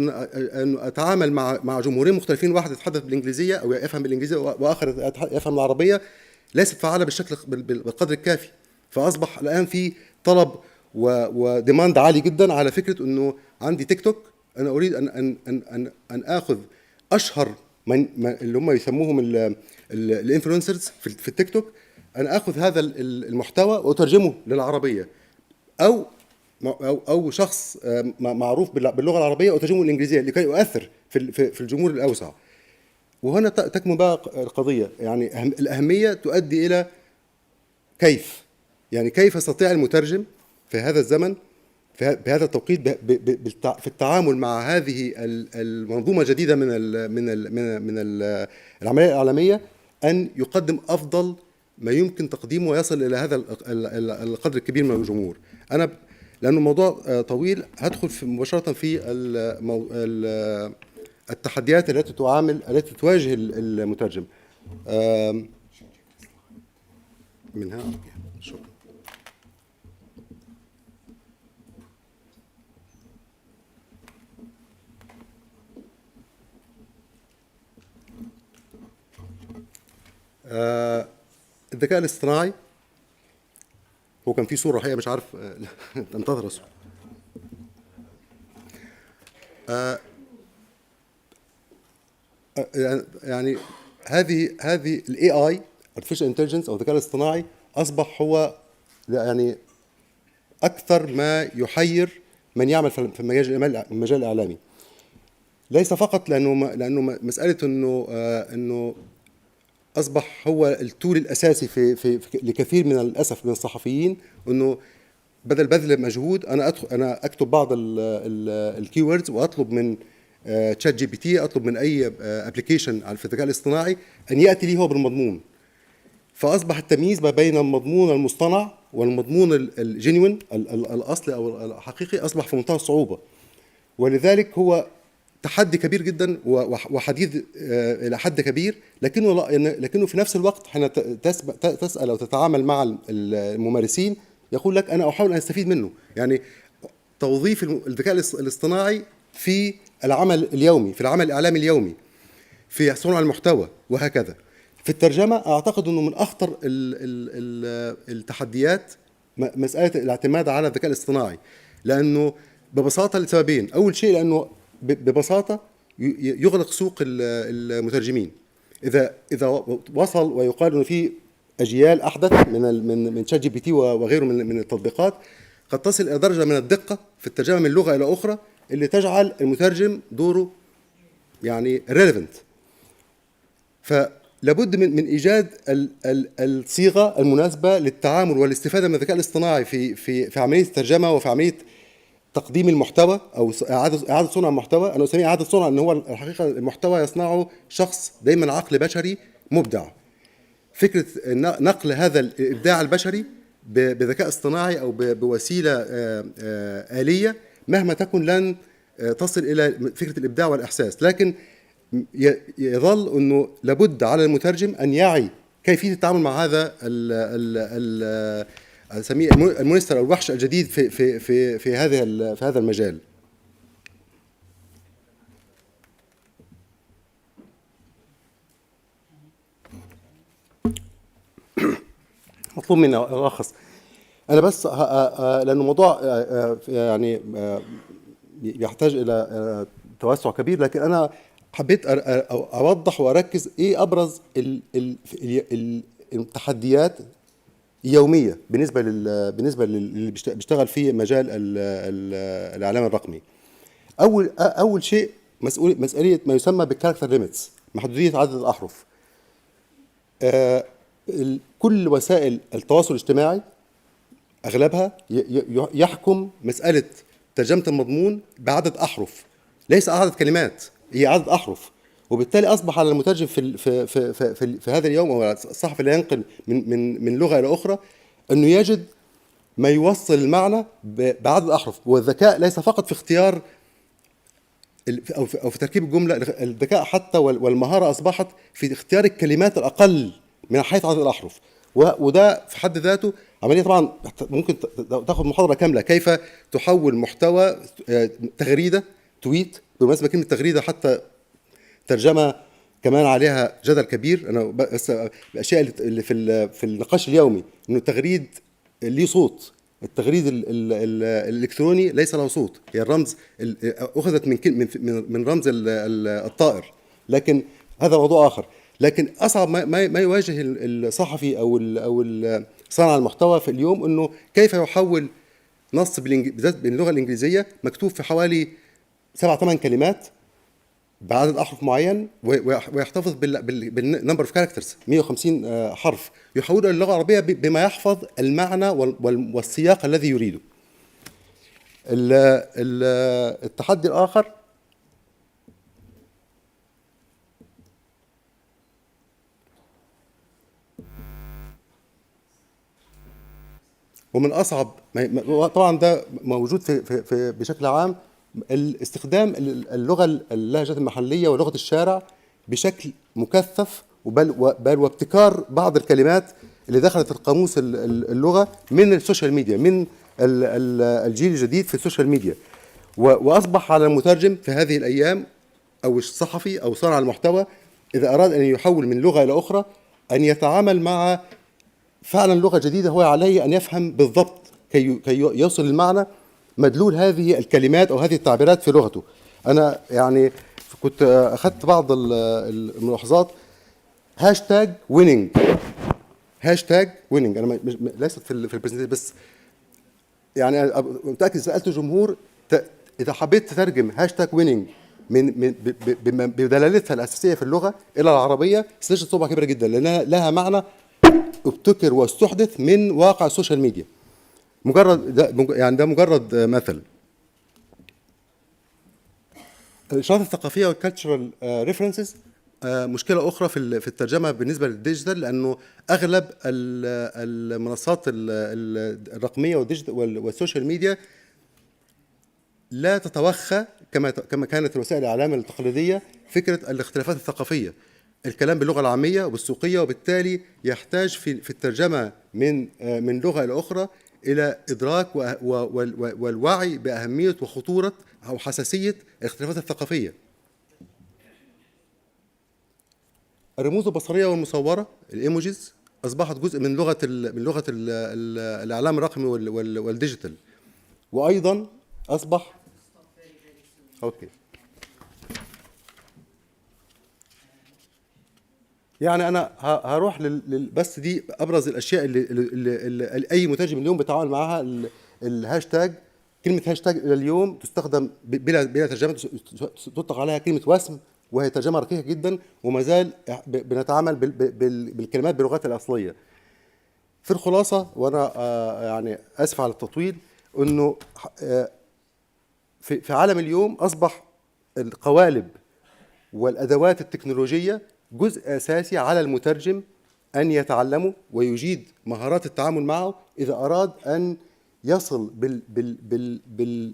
أن أتعامل مع جمهورين مختلفين، واحد يتحدث بالإنجليزية أو يفهم بالإنجليزية وآخر يفهم العربية، ليست فعالة بالقدر الكافي. فأصبح الآن في طلب وديماند عالي جدا على فكرة أنه عندي تيك توك، أنا أريد أن آخذ أشهر من اللي هم يسموهم الانفلونسرز في التيك توك، أنا آخذ هذا المحتوى وأترجمه للعربية، أو شخص معروف باللغة العربية وأترجمه للإنجليزية لكي يؤثر في الجمهور الأوسع. وهنا تكمن بقى القضية، يعني الأهمية تؤدي إلى كيف، يعني كيف يستطيع المترجم في هذا الزمن بهذا التوقيت في التعامل مع هذه المنظومة الجديدة من العملية الإعلامية أن يقدم أفضل ما يمكن تقديمه ويصل إلى هذا القدر الكبير من الجمهور. أنا لأنه الموضوع طويل هدخل مباشرة في التحديات التي تواجه المترجم. منها شكرا. الذكاء الاصطناعي، هو كان في صورة الحقيقة مش عارف انتظر الصورة. يعني هذه الاي اي artificial intelligence او الذكاء الاصطناعي اصبح هو يعني اكثر ما يحير من يعمل في المجال الاعلامي. ليس فقط لانه مساله انه اصبح هو التول الاساسي في لكثير من للاسف من الصحفيين، انه بدل بذل مجهود انا اكتب بعض الكي ووردز واطلب من تشات جي بي تي، اطلب من اي ابلكيشن في الذكاء الاصطناعي ان ياتي لي هو بالمضمون. فاصبح التمييز ما بين المضمون المصطنع والمضمون الجينيوين الاصلي او الحقيقي اصبح في منتهى الصعوبه. ولذلك هو تحدي كبير جدا وحديث الى حد كبير، لكنه في نفس الوقت حين تسال او تتعامل مع الممارسين يقول لك انا احاول ان استفيد منه. يعني توظيف الذكاء الاصطناعي في العمل اليومي، في العمل الاعلامي اليومي، في صنع المحتوى وهكذا. في الترجمه اعتقد انه من اخطر التحديات مساله الاعتماد على الذكاء الاصطناعي، لانه ببساطه لسببين. اول شيء لانه ببساطه يغلق سوق المترجمين. اذا وصل ويقال انه في اجيال احدث من شات جي بي تي وغيره من التطبيقات قد تصل الى درجه من الدقه في الترجمه من لغه الى اخرى اللي تجعل المترجم دوره يعني relevant. فلابد من ايجاد الصيغه المناسبه للتعامل والاستفاده من الذكاء الاصطناعي في عمليه الترجمه وفي عمليه تقديم المحتوى او اعاده صنع المحتوى. انا اسميه اعاده صنع، ان هو الحقيقه المحتوى يصنعه شخص دايما عقل بشري مبدع. فكره نقل هذا الابداع البشري بذكاء اصطناعي او بوسيله آلية مهما تكن لن تصل الى فكره الابداع والاحساس. لكن يظل انه لابد على المترجم ان يعي كيفيه التعامل مع هذا اسميه المونستر او الوحش الجديد في هذا المجال. مطلوب مني ألخص. أنا بس لأن الموضوع يعني يحتاج إلى توسع كبير، لكن أنا حبيت أوضح وأركز إيه أبرز التحديات اليومية بالنسبة للي بيشتغل في مجال الإعلام الرقمي. أول شيء مسؤولية ما يسمى بالكاركتر ليميتس، محدودية عدد الأحرف. كل وسائل التواصل الاجتماعي أغلبها يحكم مسألة ترجمة المضمون بعدد أحرف، ليس عدد كلمات، هي عدد أحرف. وبالتالي أصبح على المترجم في هذا اليوم أو الصحفي اللي ينقل من لغة إلى أخرى أنه يجد ما يوصل المعنى بعدد الأحرف. والذكاء ليس فقط في اختيار أو في تركيب الجملة، الذكاء حتى والمهارة أصبحت في اختيار الكلمات الأقل من حيث عدد الأحرف. وده في حد ذاته عملية طبعا ممكن تاخذ محاضرة كاملة كيف تحول محتوى تغريدة تويت. بالمناسبة كلمة تغريدة حتى ترجمة كمان عليها جدل كبير. أنا بس الأشياء اللي في النقاش اليومي إنه التغريد ليه صوت، التغريد الإلكتروني ليس له صوت، هي الرمز أخذت من رمز الطائر، لكن هذا موضوع آخر. لكن أصعب ما يواجه الصحفي أو صانع المحتوى في اليوم إنه كيف يحول نص باللغة الإنجليزية مكتوب في حوالي 7-8 كلمات بعدد أحرف معين، ويحتفظ بالنمبر اوف كاركترز 150 حرف، يحوله للغة العربية بما يحفظ المعنى والسياق الذي يريده. التحدي الآخر ومن أصعب طبعا ده موجود في بشكل عام الاستخدام اللغة اللهجة المحلية ولغة الشارع بشكل مكثف، بل وابتكار بعض الكلمات اللي دخلت القاموس اللغة من السوشيال ميديا، من الجيل الجديد في السوشيال ميديا. وأصبح على المترجم في هذه الأيام أو الصحفي أو صانع المحتوى إذا أراد أن يحول من لغة إلى أخرى أن يتعامل مع فعلا لغة جديدة، هو عليه أن يفهم بالضبط كي يوصل المعنى مدلول هذه الكلمات أو هذه التعبيرات في لغته. أنا يعني كنت أخذت بعض الملاحظات. هاشتاج ويننج، هاشتاج ويننج، أنا ليست في البرزنتيشن بس يعني متأكد سألت الجمهور إذا حبيت تترجم هاشتاج ويننج بدلالتها الأساسية في اللغة إلى العربية ستجد صعوبة كبيرة جدا، لأنها لها معنى ابتكر واستحدث من واقع السوشيال ميديا. ده مجرد مثل. الإشارات الثقافية والكالتشرال ريفرنسز مشكلة أخرى في الترجمة بالنسبة للديجيتال، لأنه أغلب المنصات الرقمية والسوشيال ميديا لا تتوخى كما كانت وسائل الإعلام التقليدية فكرة الاختلافات الثقافية، الكلام باللغة العامية وبالسوقية، وبالتالي يحتاج في الترجمة من لغة إلى أخرى إلى إدراك والوعي بأهمية وخطورة أو حساسية الاختلافات الثقافية. الرموز البصرية والمصورة الإيموجيز أصبحت جزء من لغة الإعلام الرقمي والديجيتال، وأيضا أصبح يعني أنا هروح بس دي أبرز الأشياء اللي أي مترجم اليوم بيتعامل معها. الهاشتاج، كلمة هاشتاج إلى اليوم تستخدم بلا ترجمة، تطلق عليها كلمة وسم، وهي ترجمة رقيقة جدا، وما زال بنتعامل بالكلمات بلغتها الأصلية. في الخلاصة، وأنا يعني أسف على التطويل، إنه في عالم اليوم أصبح القوالب والأدوات التكنولوجية جزء أساسي على المترجم أن يتعلمه ويجيد مهارات التعامل معه إذا أراد أن يصل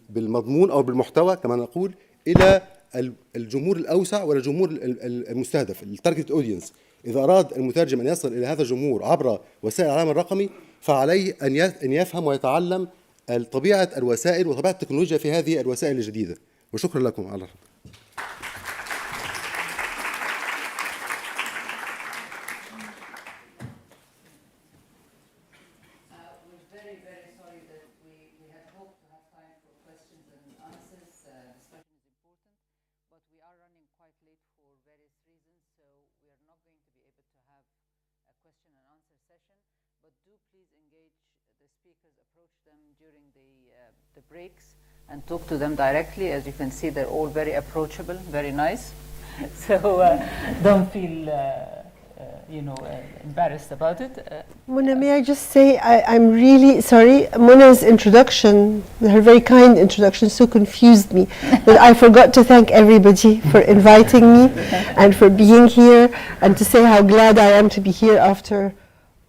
بالمضمون أو بالمحتوى كما نقول إلى الجمهور الأوسع ولا الجمهور المستهدف، التارجت أودينس. إذا أراد المترجم أن يصل إلى هذا الجمهور عبر وسائل الإعلام الرقمي، فعليه أن يفهم ويتعلم طبيعة الوسائل وطبيعة التكنولوجيا في هذه الوسائل الجديدة. وشكرا لكم على الرحمة. The breaks and talk to them directly. As you can see, they're all very approachable, very nice. So don't feel, embarrassed about it. Mona, may I just say I'm really sorry. Mona's introduction, her very kind introduction, so confused me that I forgot to thank everybody for inviting me and for being here, and to say how glad I am to be here after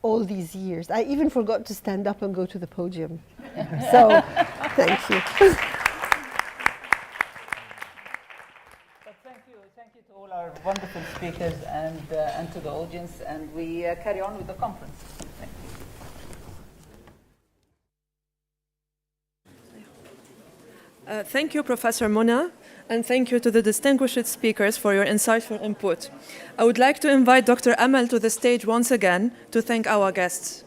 all these years. I even forgot to stand up and go to the podium. So, thank you. Thank you to all our wonderful speakers and to the audience, and we carry on with the conference. Thank you. Thank you, Professor Mona, and thank you to the distinguished speakers for your insightful input. I would like to invite Dr. Amal to the stage once again to thank our guests.